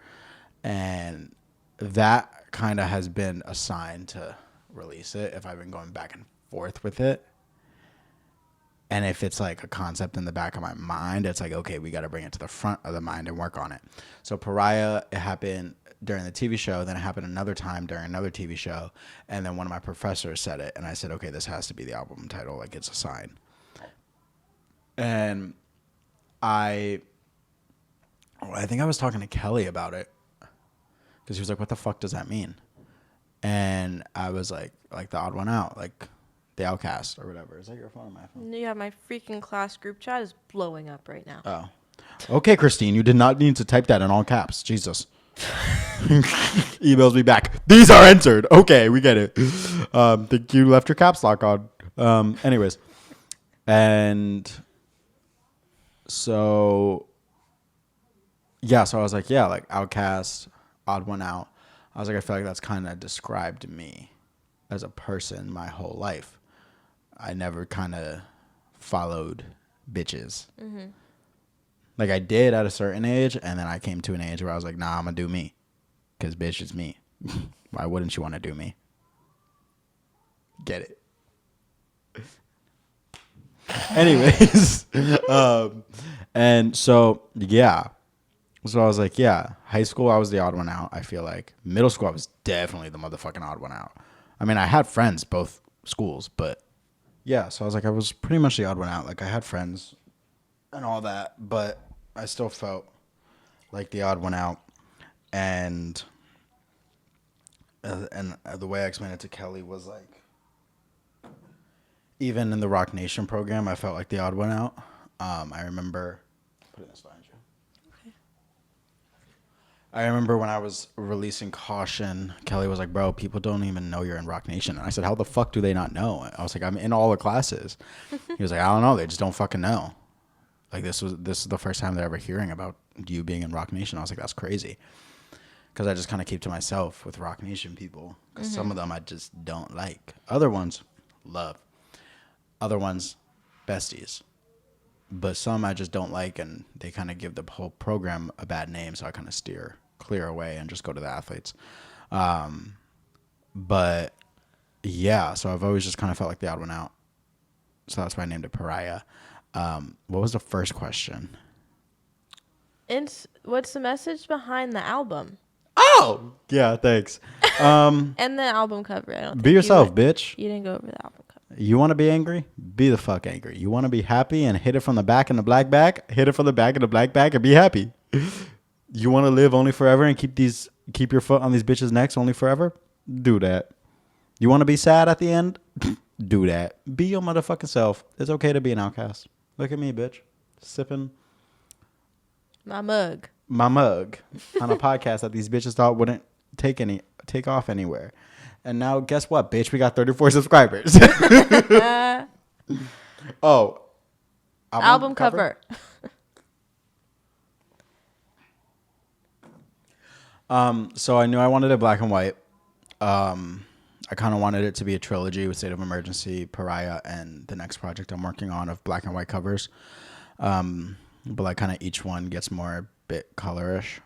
And that kind of has been a sign to release it if I've been going back and forth with it. And if it's like a concept in the back of my mind, it's like, okay, we got to bring it to the front of the mind and work on it. So Pariah, it happened during the TV show. Then it happened another time during another TV show. And then one of my professors said it. And I said, okay, this has to be the album title. Like, it's a sign. And I think I was talking to Kelly about it. Because he was like, what the fuck does that mean? And I was like the odd one out. Like, the outcast or whatever. Is that your phone or my phone? Yeah, my freaking class group chat is blowing up right now. Oh. Okay, Christine, you did not need to type that in all caps. Jesus. Emails me back. These are entered. Okay, we get it. Think you left your caps lock on. Anyways. And so, yeah, so I was like, yeah, like outcast, odd one out. I was like, I feel like that's kind of described me as a person my whole life. I never kind of followed bitches. Mm-hmm. Like I did at a certain age, and then I came to an age where I was like, nah, I'm going to do me. Because bitch is me. Why wouldn't you want to do me? Get it. Anyways. And so, yeah. So I was like, yeah, high school, I was the odd one out, I feel like. Middle school, I was definitely the motherfucking odd one out. I mean, I had friends both schools, but yeah, so I was like, I was pretty much the odd one out. Like, I had friends and all that, but I still felt like the odd one out. And the way I explained it to Kelly was like, even in the Rock Nation program, I felt like the odd one out. I remember putting this behind you. I remember when I was releasing Caution, Kelly was like, "Bro, people don't even know you're in Rock Nation." And I said, "How the fuck do they not know?" I was like, "I'm in all the classes." He was like, "I don't know. They just don't fucking know." Like this is the first time they're ever hearing about you being in Rock Nation. I was like, "That's crazy," because I just kind of keep to myself with Rock Nation people. Because some of them I just don't like. Other ones, love. Other ones, besties. But some I just don't like, and they kind of give the whole program a bad name. So I kind of steer clear away and just go to the athletes. But yeah, so I've always just kind of felt like the odd one out. So that's why I named it Pariah. What was the first question? And what's the message behind the album? Oh, yeah, thanks. And the album cover. I don't Be think yourself, bitch. You didn't go over the album cover. You want to be angry? Be the fuck angry. You want to be happy and hit it from the back in the black bag? Hit it from the back in the black bag and be happy. You want to live only forever and keep your foot on these bitches' necks only forever? Do that. You want to be sad at the end? Do that. Be your motherfucking self. It's okay to be an outcast. Look at me, bitch. Sipping My mug. my mug on a podcast that these bitches thought wouldn't take off anywhere. And now guess what, bitch? We got 34 subscribers. Oh. Album cover. So I knew I wanted it black and white. I kind of wanted it to be a trilogy with State of Emergency, Pariah, and the next project I'm working on of black and white covers. But like kind of each one gets more a bit colorish.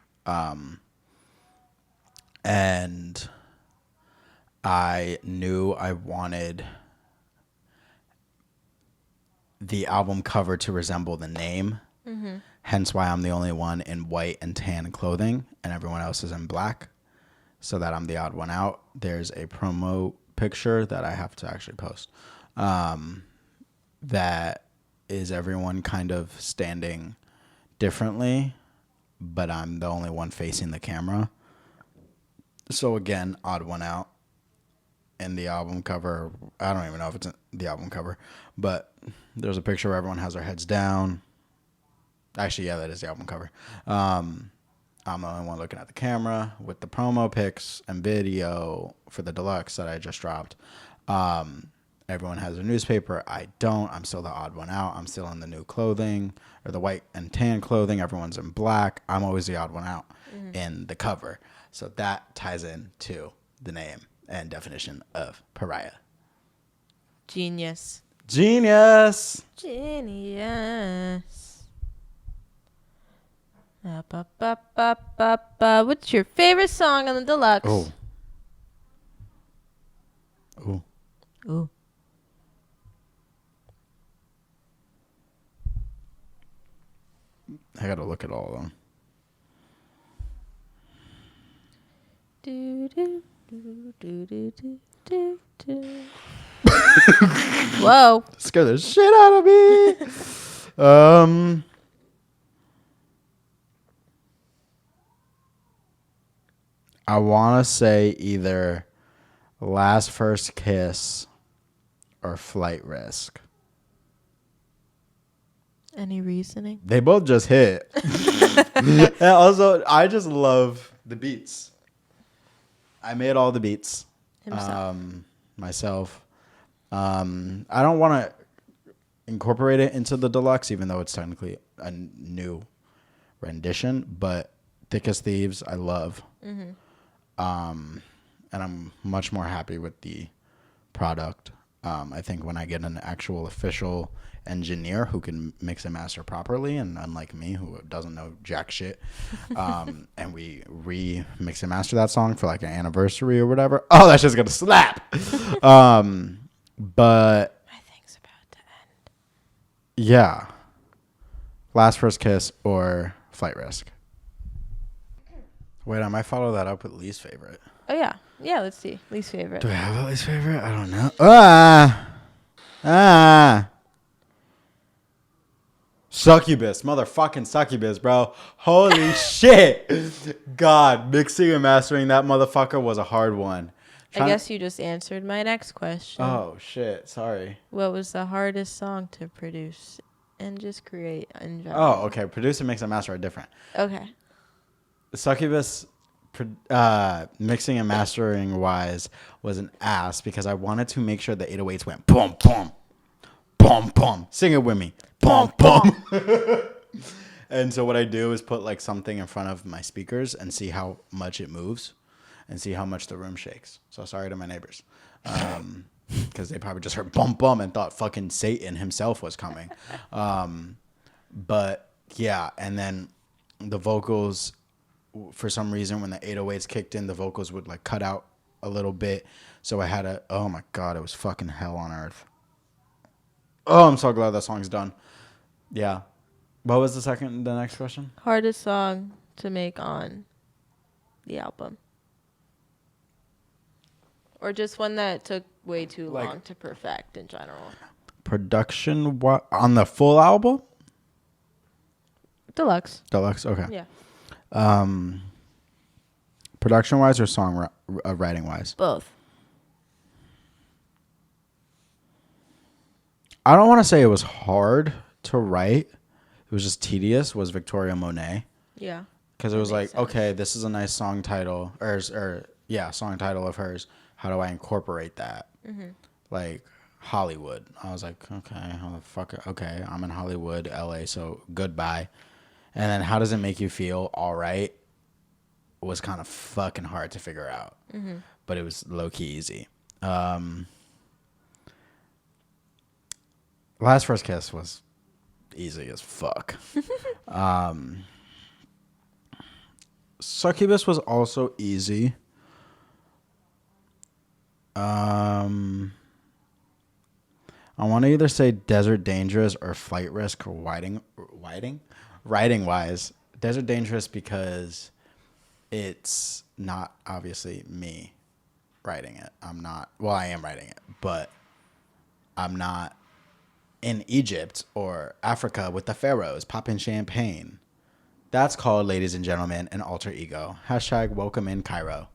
And I knew I wanted the album cover to resemble the name. Mm-hmm. Hence why I'm the only one in white and tan clothing and everyone else is in black, so that I'm the odd one out. There's a promo picture that I have to actually post that is everyone kind of standing differently, but I'm the only one facing the camera. So again, odd one out. In the album cover, I don't even know if it's the album cover, but there's a picture where everyone has their heads down. Actually, yeah, that is the album cover. I'm the only one looking at the camera with the promo pics and video for the deluxe that I just dropped. Everyone has a newspaper. I don't. I'm still the odd one out. I'm still in the new clothing or the white and tan clothing. Everyone's in black. I'm always the odd one out in the cover. So that ties in to the name and definition of Pariah. Genius. Genius. What's your favorite song on the deluxe? Oh. Ooh. Ooh. I gotta look at all of them. Do, do, do, do, do, do, do, do. Whoa. Scare the shit out of me. I want to say either Last First Kiss or Flight Risk. Any reasoning? They both just hit. And also, I just love the beats. I made all the beats myself. I don't want to incorporate it into the deluxe, even though it's technically a new rendition. But Thick as Thieves, I love. Mm-hmm. And I'm much more happy with the product. I think when I get an actual official engineer who can mix and master properly, and unlike me who doesn't know jack shit, and we remix and master that song for like an anniversary or whatever, oh, that's just gonna slap. But My thing's about to end. Yeah, Last First Kiss or Flight Risk. Wait, I might follow that up with least favorite. Oh yeah, let's see. Least favorite. Do I have a least favorite? I don't know. Ah. Succubus. Motherfucking succubus, bro. Holy shit. God, mixing and mastering that motherfucker was a hard one. I guess you just answered my next question. Oh, shit. Sorry. What was the hardest song to produce and just create in general? Oh, okay. Producer, mix, and master are different. Okay. Succubus mixing and mastering wise was an ass because I wanted to make sure the 808s went pom pom pom pom. Sing it with me. Pom pom. And so what I do is put like something in front of my speakers and see how much it moves and see how much the room shakes. So sorry to my neighbors. Because they probably just heard bum bum and thought fucking Satan himself was coming. But yeah, and then the vocals, for some reason, when the 808s kicked in, the vocals would like cut out a little bit. So I had to, oh my God, it was fucking hell on earth. Oh, I'm so glad that song's done. Yeah. What was the next question? Hardest song to make on the album. Or just one that took way too long to perfect in general. Production on the full album? Deluxe. Deluxe, okay. Yeah. Production wise or song writing wise? Both. I don't want to say it was hard to write. It was just tedious. Was Victoria Monet? Yeah. Because it was like, sense. Okay, this is a nice song title, song title of hers. How do I incorporate that? Mm-hmm. Like Hollywood. I was like, okay, how the fuck? Okay, I'm in Hollywood, LA, so goodbye. And then how does it make you feel? All right. Was kind of fucking hard to figure out, but it was low key easy. Last First Kiss was easy as fuck. Succubus was also easy. I want to either say Desert Dangerous or Flight Risk or writing wise. Desert Dangerous because it's not obviously me writing it. I am writing it, but I'm not in Egypt or Africa with the pharaohs popping champagne. That's called, ladies and gentlemen, an alter ego. # welcome in Cairo.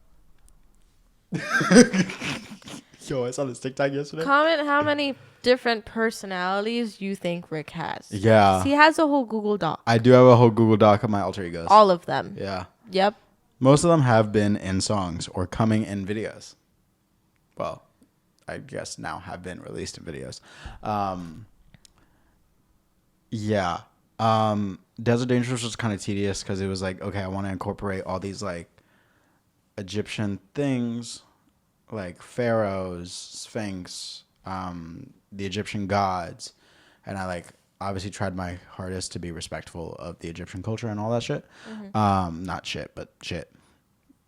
Yo, I saw this TikTok yesterday. Comment how many different personalities you think Rick has. Yeah. He has a whole Google Doc. I do have a whole Google Doc of my alter egos. All of them. Yeah. Yep. Most of them have been in songs or coming in videos. Well, I guess now have been released in videos. Yeah. Desert Dangerous was kind of tedious because it was like, okay, I want to incorporate all these like Egyptian things like pharaohs, Sphinx, the Egyptian gods. And I like obviously tried my hardest to be respectful of the Egyptian culture and all that shit. Mm-hmm. Not shit, but shit.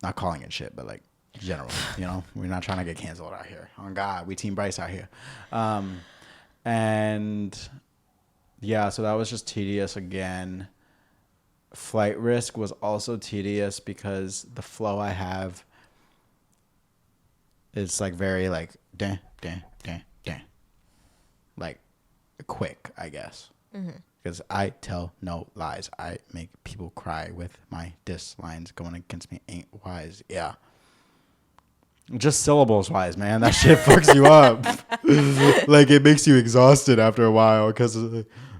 Not calling it shit, but like general, you know, we're not trying to get canceled out here. Oh God, we Team Bryce out here. And yeah, so that was just tedious again. Flight Risk was also tedious because the flow I have is like very like dun, dun, dun, dun. Like quick, I guess. Because I tell no lies. I make people cry with my diss lines going against me ain't wise. Yeah. Just syllables wise, man. That shit fucks you up. Like it makes you exhausted after a while because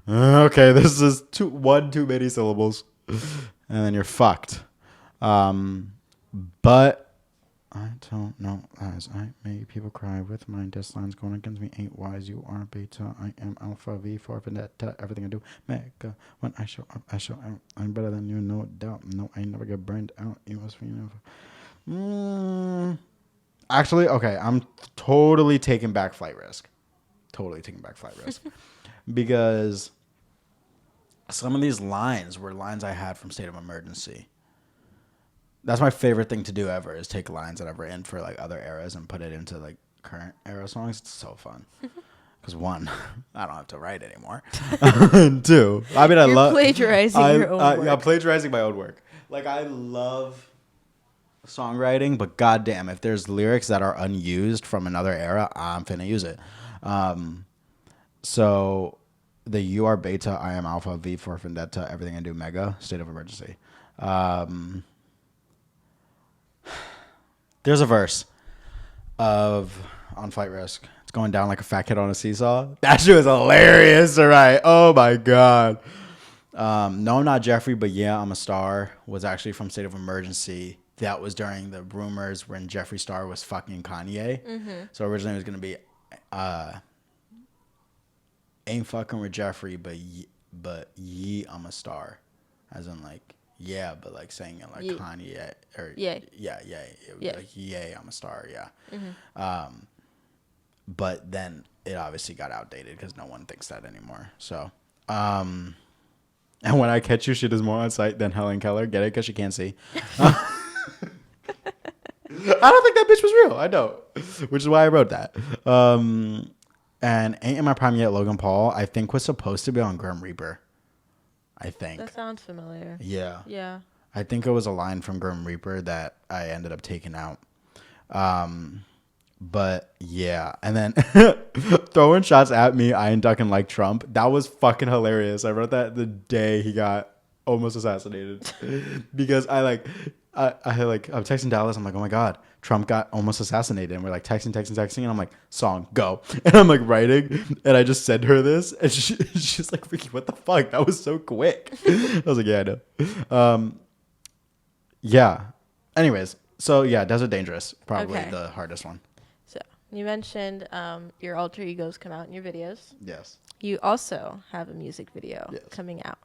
okay, this is one too many syllables. And then you're fucked. But I don't know as I make people cry with my diss lines going against me ain't wise. You are beta. I am alpha V for vendetta. Everything I do mega. When I show up, I show out. I'm better than you, no doubt. No, I never get burned out. You must be never. Actually, okay, I'm totally taking back Flight Risk. Because some of these lines were lines I had from State of Emergency. That's my favorite thing to do ever is take lines that I've written for like other eras and put it into like current era songs. It's so fun. Because one, I don't have to write anymore. And two, I mean, You're plagiarizing your own work. Yeah, I'm plagiarizing my own work. Like I love songwriting, but goddamn, if there's lyrics that are unused from another era, I'm finna use it. So the you are beta, I am alpha, V for Vendetta, everything I do mega, state of emergency. There's a verse of on Flight Risk. It's going down like a fat kid on a seesaw. That shit was hilarious, all right. Oh my god. No, I'm not Jeffrey, but yeah, I'm a star was actually from State of Emergency. That was during the rumors when Jeffree Star was fucking Kanye. So originally it was gonna be ain't fucking with Jeffrey, but I'm a star, as in like yeah, but like saying it like Kanye or Yeah. yeah, it would Yeah. be like yay, I'm a star, yeah. But then it obviously got outdated because no one thinks that anymore. So, and when I catch you, shit is more on site than Helen Keller. Get it? Because she can't see. I don't think that bitch was real. I don't, which is why I wrote that. And Ain't in My Prime Yet, Logan Paul, I think was supposed to be on Grim Reaper. I think. That sounds familiar. Yeah. Yeah. I think it was a line from Grim Reaper that I ended up taking out. But yeah, and then throwing shots at me, I ain't ducking like Trump. That was fucking hilarious. I wrote that the day he got almost assassinated because I'm texting Dallas. I'm like, oh my god, Trump got almost assassinated, and we're like texting, and I'm like, song go, and I'm like writing, and I just sent her this, and she's like, Ricky, what the fuck? That was so quick. I was like, yeah, I know. Yeah. Anyways, so yeah, Desert Dangerous, probably Okay. the hardest one. So you mentioned your alter egos come out in your videos. Yes. You also have a music video Yes. coming out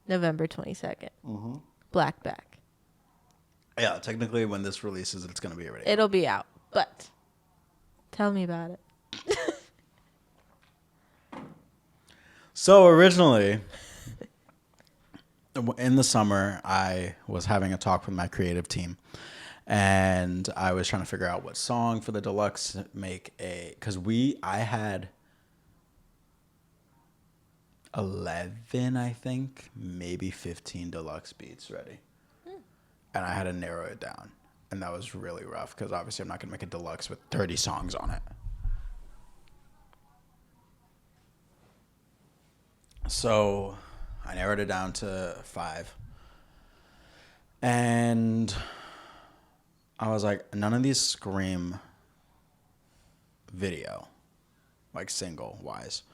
November 22nd. Blackback. Yeah, technically when this releases, it's going to be already. It'll be out, but tell me about it. So originally, in the summer, I was having a talk with my creative team. And I was trying to figure out what song for the deluxe make because I had 11, I think, maybe 15 deluxe beats ready. And I had to narrow it down. And that was really rough because obviously I'm not going to make a deluxe with 30 songs on it. So I narrowed it down to 5. And I was like, none of these scream video, like single wise.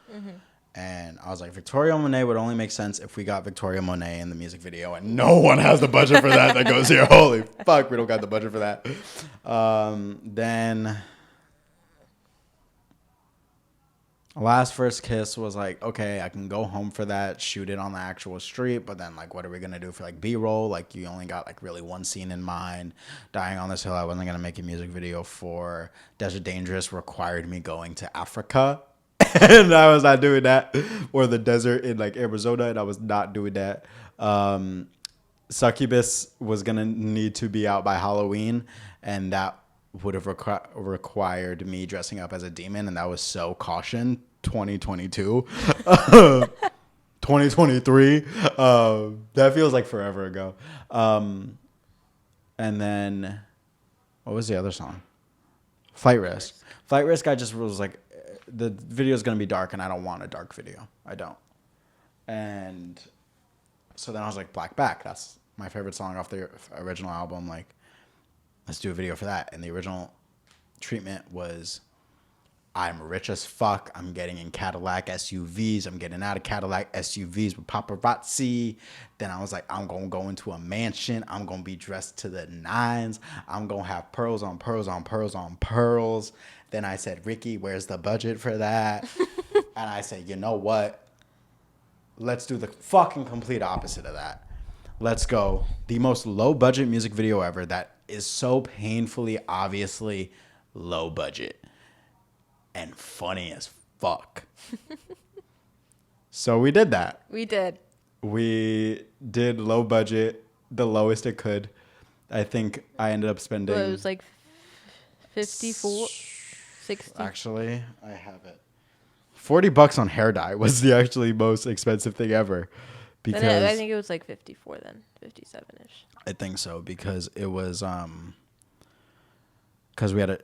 And I was like, Victoria Monet would only make sense if we got Victoria Monet in the music video, and no one has the budget for that goes here. Holy fuck, we don't got the budget for that. Then Last First Kiss was like, okay, I can go home for that, shoot it on the actual street, but then like, what are we gonna do for like B-roll? Like, you only got like really one scene in mind. Dying on This Hill, I wasn't gonna make a music video for. Desert Dangerous required me going to Africa, and I was not doing that, or the desert in like Arizona, and I was not doing that. Succubus was gonna need to be out by Halloween, and that would have required me dressing up as a demon, and that was so caution 2022. 2023, that feels like forever ago. And then what was the other song? Flight Risk. I just was like, the video is going to be dark and I don't want a dark video. I don't. And so then I was like, Blackback, that's my favorite song off the original album. Like, let's do a video for that. And the original treatment was, I'm rich as fuck. I'm getting in Cadillac SUVs. I'm getting out of Cadillac SUVs with paparazzi. Then I was like, I'm going to go into a mansion. I'm going to be dressed to the nines. I'm going to have pearls on pearls on pearls on pearls. Then I said, Ricky, where's the budget for that? And I said, you know what? Let's do the fucking complete opposite of that. Let's go. The most low budget music video ever that is so painfully, obviously low budget and funny as fuck. So we did that. We did. We did low budget, the lowest it could. I think I ended up spending. Well, it was like 54, 60. Actually, I have it. $40 on hair dye was the actually most expensive thing ever. Because I think it was like 54 then, 57-ish. I think so, because it was because we had to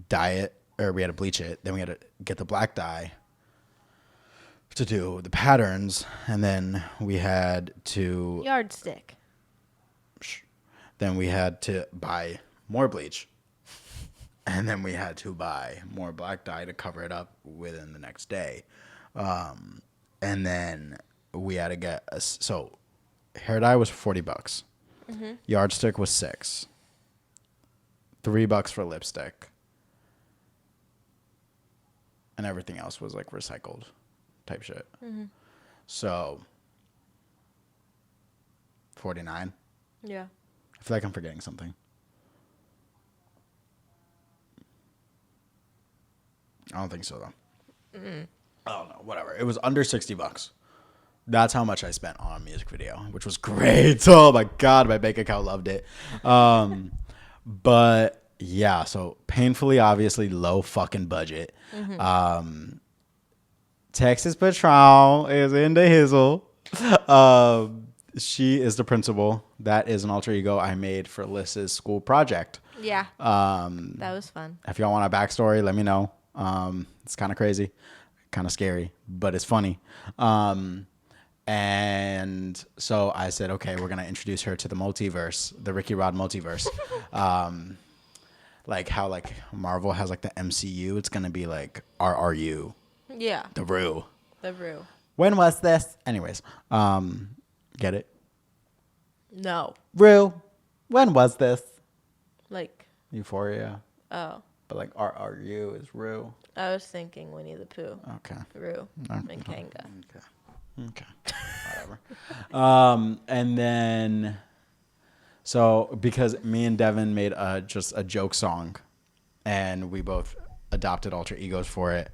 dye it, or we had to bleach it, then we had to get the black dye, to do the patterns, and then we had to Yardstick. then we had to buy more bleach, and then we had to buy more black dye to cover it up within the next day, and then we had to get so hair dye was $40. Yardstick was $6. $3 for lipstick, and everything else was like recycled type shit. So 49. Yeah. I feel like I'm forgetting something. I don't think so though. I don't know. Whatever. It was under $60. That's how much I spent on a music video, which was great. Oh my god, my bank account loved it. But yeah, so painfully, obviously, low fucking budget. Texas Patrol is in the hizzle. She is the principal. That is an alter ego I made for Alyssa's school project. Yeah. That was fun. If y'all want a backstory, let me know. It's kind of crazy, kind of scary, but it's funny. And so I said, okay, we're going to introduce her to the multiverse, the Ricky Rod multiverse. Like how like Marvel has like the MCU, it's going to be like RRU. Yeah. The Rue. The Rue. When was this? Anyways, get it? No. Rue. When was this? Like. Euphoria. Oh. But like RRU is Rue. I was thinking Winnie the Pooh. Okay. Rue. And Kanga. Okay. Whatever. And then, so because me and Devin made just a joke song, and we both adopted alter egos for it,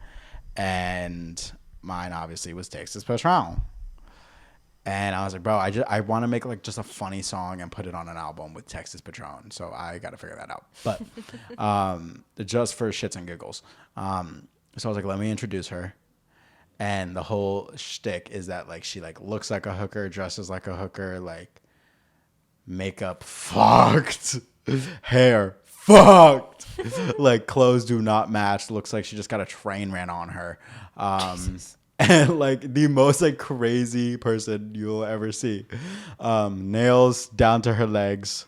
and mine obviously was Texas Patrol. And I was like, bro, I want to make like just a funny song and put it on an album with Texas Patron. So I got to figure that out. But just for shits and giggles. So I was like, let me introduce her. And the whole shtick is that like she like looks like a hooker, dresses like a hooker, like makeup fucked, hair fucked, like clothes do not match. Looks like she just got a train ran on her. And like the most like crazy person you'll ever see. Nails down to her legs,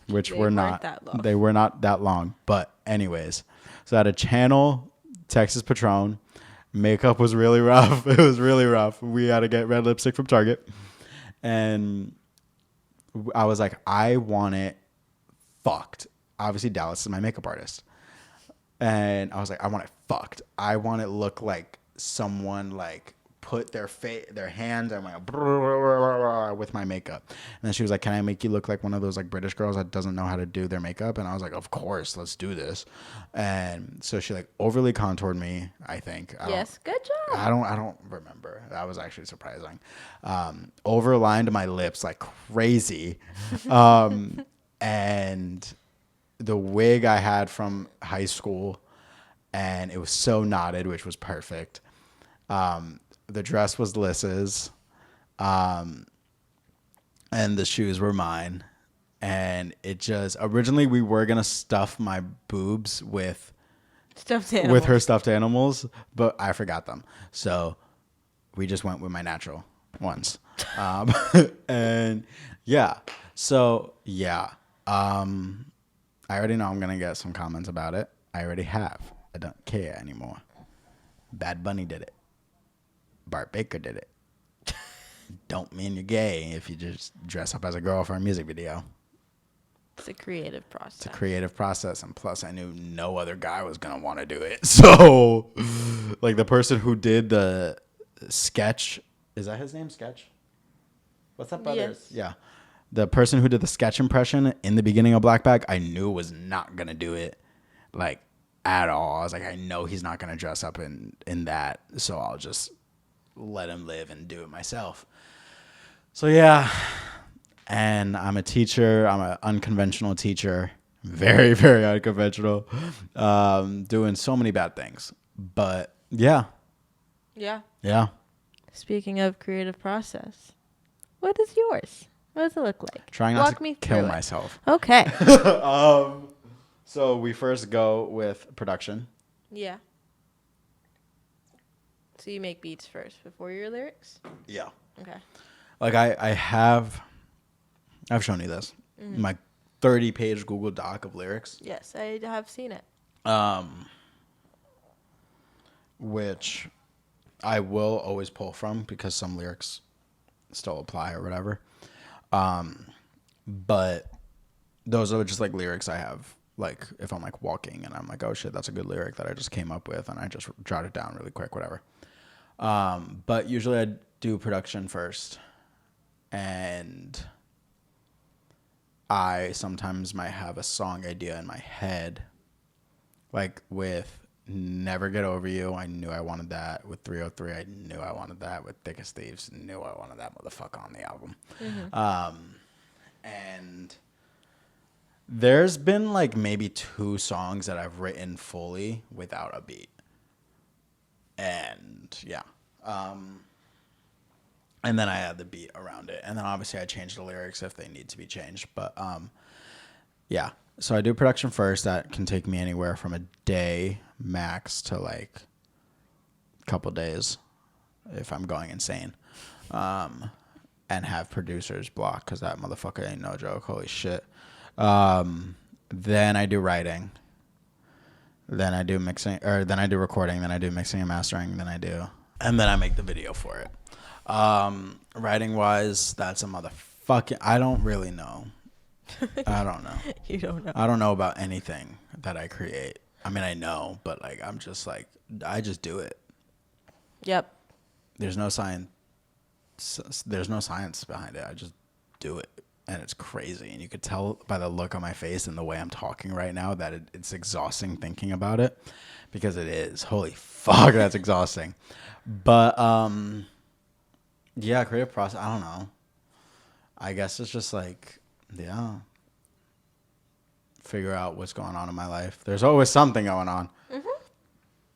which were not they were not that long. But anyways, so I had to channel Texas Patron. Makeup was really rough. It was really rough. We had to get red lipstick from Target. And I was like, I want it fucked. Obviously, Dallas is my makeup artist. And I was like, I want it fucked. I want it look like someone like put their hands on my with my makeup. And then she was like, can I make you look like one of those like British girls that doesn't know how to do their makeup? And I was like, of course, let's do this. And so she like overly contoured me, I think. Yes, good job. I don't remember. That was actually surprising. Overlined my lips like crazy. And the wig I had from high school, and it was so knotted, which was perfect. The dress was Alyssa's, and the shoes were mine. And it just, originally we were going to stuff my boobs with her stuffed animals, but I forgot them. So we just went with my natural ones. And yeah, so yeah, I already know I'm going to get some comments about it. I already have. I don't care anymore. Bad Bunny did it. Bart Baker did it. Don't mean you're gay if you just dress up as a girl for a music video. It's a creative process. It's a creative process. And plus, I knew no other guy was going to want to do it. So, like, the person who did the sketch, is that his name, Sketch? What's that brother's? Yes. Yeah. The person who did the sketch impression in the beginning of Black Bag, I knew was not going to do it, like, at all. I was like, I know he's not going to dress up in that, so I'll just let him live and do it myself. So, yeah. And I'm a teacher. I'm an unconventional teacher. Very, very unconventional. Doing so many bad things. But, yeah. Yeah. Yeah. Speaking of creative process, what is yours? What does it look like? Trying not to kill myself. Okay. So we first go with production. Yeah. So you make beats first before your lyrics? Yeah. Okay. Like I've shown you this. My 30-page Google Doc of lyrics. Yes, I have seen it. Which I will always pull from because some lyrics still apply or whatever. But those are just like lyrics I have. Like if I'm like walking and I'm like, oh shit, that's a good lyric that I just came up with and I just jot it down really quick, whatever. But usually I do production first, and I sometimes might have a song idea in my head, like with Never Get Over You. I knew I wanted that. With 303, I knew I wanted that. With Thick as Thieves, knew I wanted that motherfucker on the album. And there's been like maybe 2 songs that I've written fully without a beat. And yeah. And then I add the beat around it. And then obviously I change the lyrics if they need to be changed. But yeah. So I do production first. That can take me anywhere from a day max to like a couple days if I'm going insane. And have producers block because that motherfucker ain't no joke. Holy shit. Then I do writing. Then I do mixing, or then I do recording. Then I do mixing and mastering. And then I make the video for it. Writing wise, that's a motherfucking. I don't really know. I don't know. You don't know. I don't know about anything that I create. I mean, I know, but like, I'm just like, I just do it. Yep. There's no science. There's no science behind it. I just do it. And it's crazy. And you could tell by the look on my face and the way I'm talking right now that it's exhausting thinking about it, because it is. Holy fuck, that's exhausting. But, yeah, creative process, I don't know. I guess it's just like, yeah, figure out what's going on in my life. There's always something going on.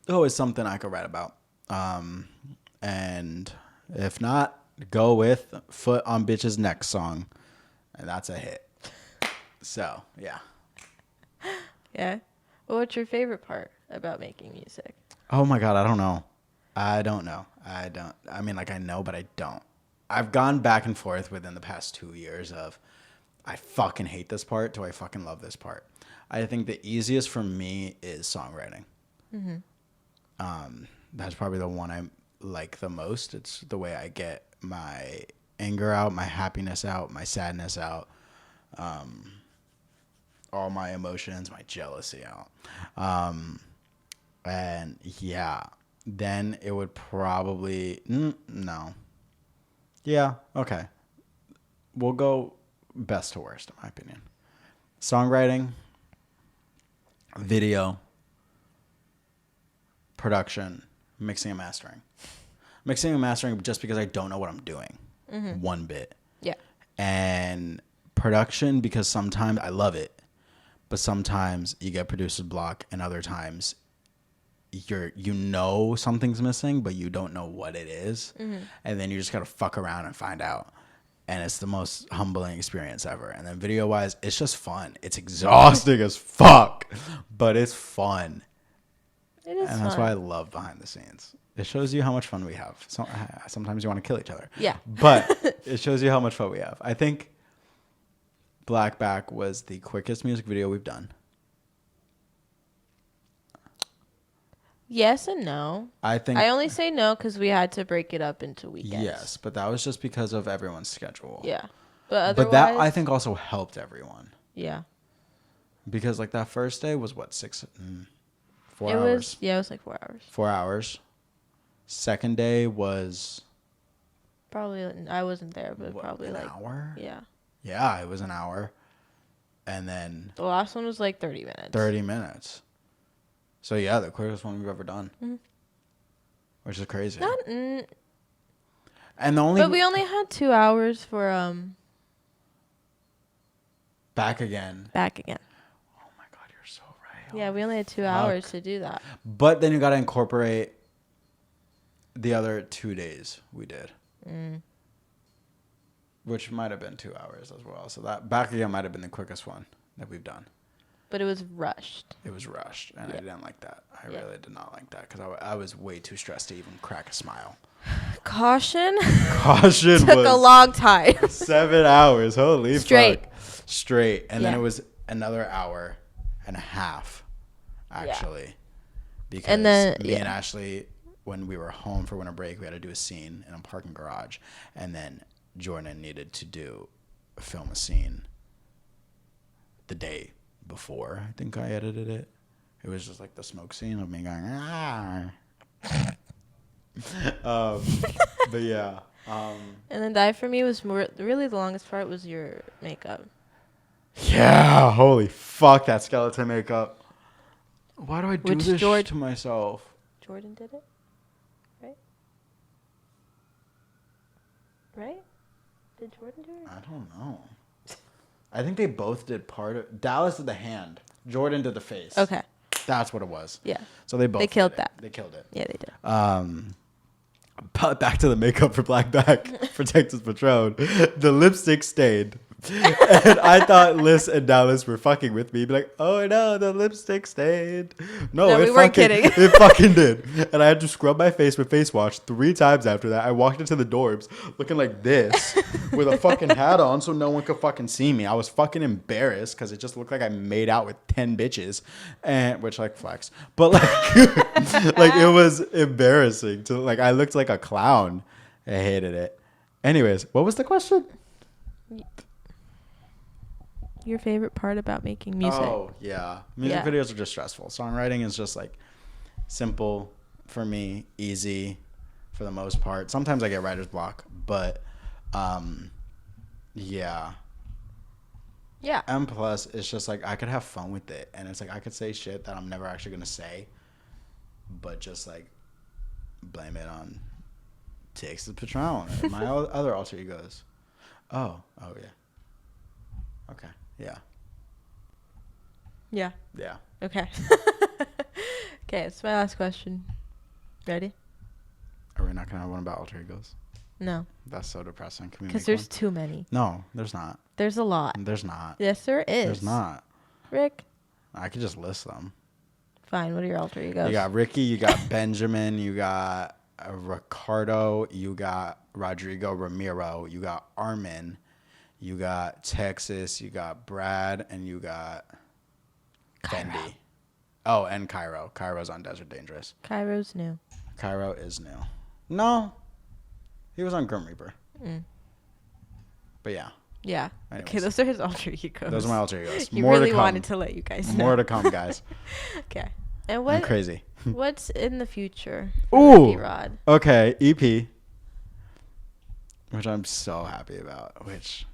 Always something I could write about. And if not, go with Foot on Bitch's Next song. And that's a hit. So, yeah. Yeah. Well, what's your favorite part about making music? Oh, my God. I don't know. I mean, like, I know, but I don't. I've gone back and forth within the past 2 years of I fucking hate this part to I fucking love this part. I think the easiest for me is songwriting. That's probably the one I like the most. It's the way I get my anger out, my happiness out, my sadness out, all my emotions, my jealousy out. And yeah, then it would probably, no. Yeah, okay. We'll go best to worst, in my opinion. Songwriting, video, production, mixing and mastering. Mixing and mastering just because I don't know what I'm doing. One bit. Yeah. And production because sometimes I love it, but sometimes you get producer's block, and other times you know something's missing, but you don't know what it is. And then you just gotta fuck around and find out. And it's the most humbling experience ever. And then video wise, it's just fun. It's exhausting as fuck, but it's fun. It is And that's why I love behind the scenes. It shows you how much fun we have. So, sometimes you want to kill each other. Yeah. But it shows you how much fun we have. I think Blackback was the quickest music video we've done. Yes and no. I only say no because we had to break it up into weekends. Yes, but that was just because of everyone's schedule. Yeah. But that, I think, also helped everyone. Yeah. Because, like, that first day was, what, 4 hours? It was like 4 hours. 4 hours. Second day was... Probably, I wasn't there, but probably an like... hour? Yeah. Yeah, it was an hour. And then... The last one was like 30 minutes. 30 minutes. So, yeah, the quickest one we've ever done. Which is crazy. And the only... But we only had 2 hours for... Back again. Oh, my God, you're so right. Yeah, we only had 2 hours to do that. But then you got to incorporate the other 2 days we did. Which might have been 2 hours as well. So that Back Again might have been the quickest one that we've done. But it was rushed. It was rushed, and I didn't like that. I really did not like that because I was way too stressed to even crack a smile. Caution. Caution Took a long time. 7 hours. Holy Straight. fuck. Straight. And then Yeah. it was another hour and a half, actually. Because And then, me and Ashley, when we were home for winter break, we had to do a scene in a parking garage. And then Jordan needed to film a scene the day before. I think I edited it. It was just like the smoke scene of me going, ah. But yeah. And then Die For Me was really the longest part was your makeup. Yeah, holy fuck, that skeleton makeup. Why do I do this to myself? Jordan did it? Right? Right? Did Jordan do it? I don't know. I think they both did part of... Dallas did the hand. Jordan did the face. Okay. That's what it was. Yeah. So they both killed did that. They killed it. Yeah, they did. But back to the makeup for Black Back for Texas Patron. The lipstick stayed. And I thought Liz and Dallas were fucking with me. Be like, oh no, the lipstick stayed. No, we weren't kidding. It fucking did. And I had to scrub my face with face wash 3 times after that. I walked into the dorms looking like this with a fucking hat on so no one could fucking see me. I was fucking embarrassed because it just looked like I made out with 10 bitches. And which like flex. But like like it was embarrassing to like I looked like a clown. I hated it. Anyways, what was the question? Your favorite part about making music? Oh, yeah. Music videos are just stressful. Songwriting is just like simple for me, easy for the most part. Sometimes I get writer's block, but yeah. Yeah. And plus, it's just like I could have fun with it. And it's like I could say shit that I'm never actually going to say, but just like blame it on Texas Patron or my other alter egos. Oh, yeah. Okay. Yeah. Yeah. Yeah. Okay. Okay, it's my last question. Ready? Are we not going to have one about alter egos? No. That's so depressing. Can we Because make there's one? too many. No, there's not. There's a lot. There's not. Yes, there is. There's not. Rick? I could just list them. Fine. What are your alter egos? You got Ricky, you got Benjamin, you got Ricardo, you got Rodrigo Ramiro, you got Armin, you got Texas, you got Brad, and you got Fendi. Oh, and Cairo. Cairo's on Desert Dangerous. Cairo's new. Cairo is new. No. He was on Grim Reaper. But yeah. Yeah. Anyways. Okay, those are his alter egos. Those are my alter egos. He More really to come. wanted to let you guys know. More to come, guys. Okay. And I'm crazy. what's in the future Ooh. Ricky Rod? Okay, EP. Which I'm so happy about. Which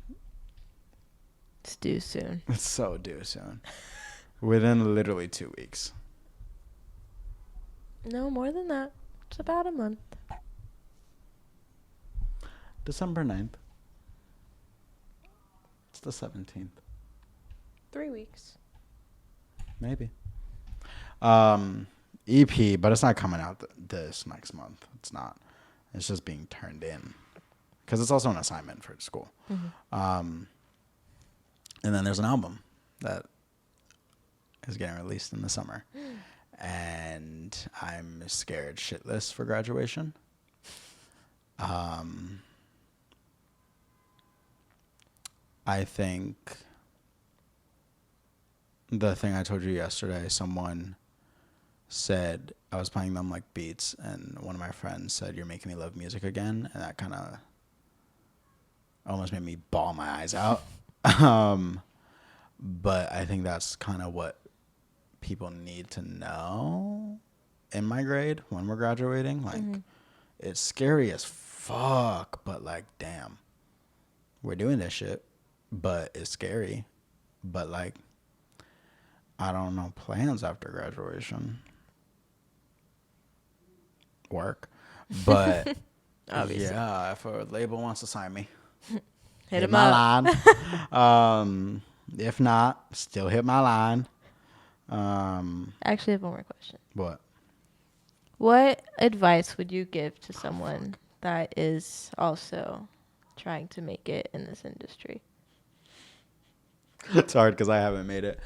It's due soon. it's so due soon. Within literally 2 weeks. No, more than that. It's about a month. December 9th. It's the 17th. 3 weeks. Maybe. EP, but it's not coming out this next month. It's not. It's just being turned in. Because it's also an assignment for school. Mm-hmm. And then there's an album that is getting released in the summer. And I'm scared shitless for graduation. I think the thing I told you yesterday, someone said, I was playing them like beats, and one of my friends said, "You're making me love music again," and that kind of almost made me bawl my eyes out. But I think that's kind of what people need to know in my grade when we're graduating. Like, it's scary as fuck, but like, damn, we're doing this shit, but it's scary. But like, I don't know plans after graduation. Work. But yeah, if a label wants to sign me, Hit him my up. line. If not, still hit my line. Actually, I have one more question. What? What advice would you give to someone that is also trying to make it in this industry? It's hard because I haven't made it.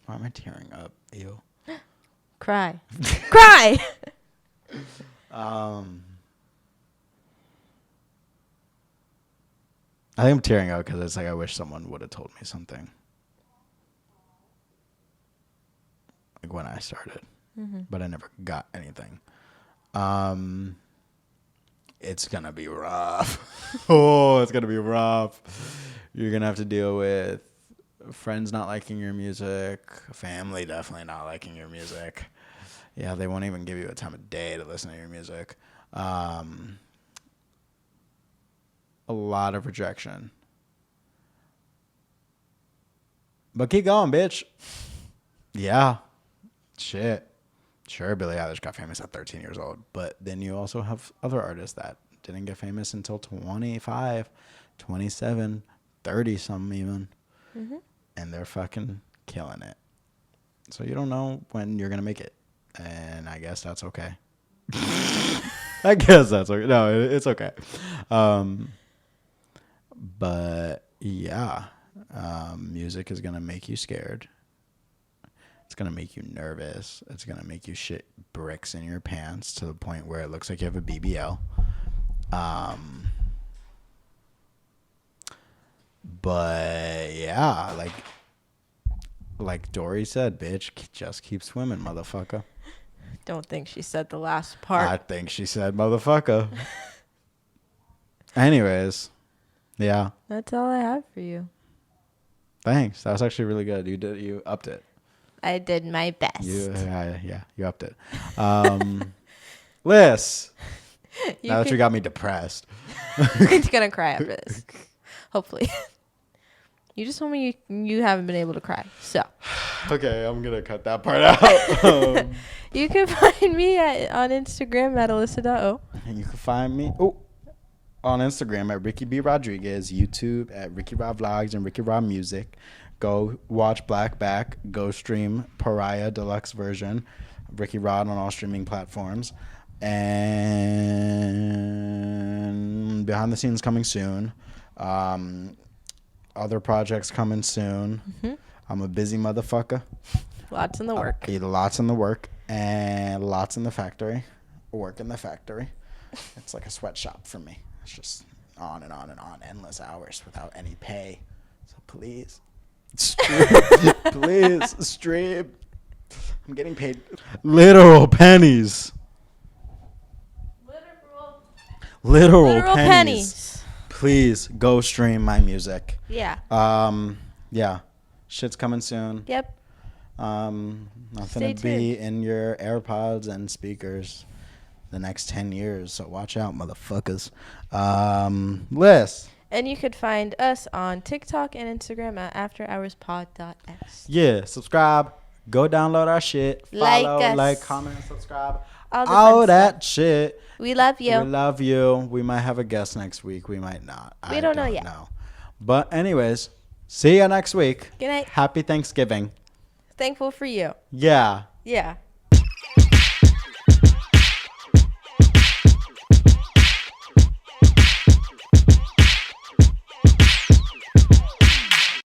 Why am I tearing up? Ew. Cry. Cry! I think I'm tearing up because it's like I wish someone would have told me something. Like when I started. But I never got anything. It's going to be rough. Oh, it's going to be rough. You're going to have to deal with friends not liking your music, family definitely not liking your music. Yeah, they won't even give you a time of day to listen to your music. A lot of rejection. But keep going, bitch. Yeah. Shit. Sure, Billie Eilish got famous at 13 years old. But then you also have other artists that didn't get famous until 25, 27, 30 some even. Mm-hmm. And they're fucking killing it. So you don't know when you're going to make it. And I guess that's okay. I guess that's okay. No, it's okay. But yeah, music is going to make you scared. It's going to make you nervous. It's going to make you shit bricks in your pants to the point where it looks like you have a BBL. But yeah, like Dory said, bitch, just keep swimming, motherfucker. Don't think she said the last part. I think she said motherfucker. Anyways, yeah. That's all I have for you. Thanks. That was actually really good. You upped it. I did my best. You upped it. Liz, now that you got me depressed. It's gonna cry after this. Hopefully. You just told me you haven't been able to cry. So. Okay, I'm gonna cut that part out. You can find me on Instagram at Alyssa.o. And you can find me on Instagram at Ricky B. Rodriguez, YouTube at Ricky Rod Vlogs and Ricky Rod Music. Go watch Black Back. Go stream Pariah Deluxe version. Ricky Rod on all streaming platforms. And behind the scenes coming soon. Other projects coming soon. Mm-hmm. I'm a busy motherfucker. Lots in the work. Lots in the work and lots in the factory. Work in the factory. It's like a sweatshop for me. It's just on and on and on. Endless hours without any pay. So please. Please stream. I'm getting paid literal pennies. Literal pennies. Please go stream my music. Yeah. Yeah. Shit's coming soon. Yep. Nothing to be in your AirPods and speakers the next 10 years. So watch out, motherfuckers. Liz. And you could find us on TikTok and Instagram at afterhourspod.s. Yeah. Subscribe. Go download our shit. Follow, like, comment, subscribe. All that shit. We love you. We love you. We might have a guest next week. We might not. We don't know yet. But anyways, see you next week. Good night. Happy Thanksgiving. Thankful for you. Yeah. Yeah.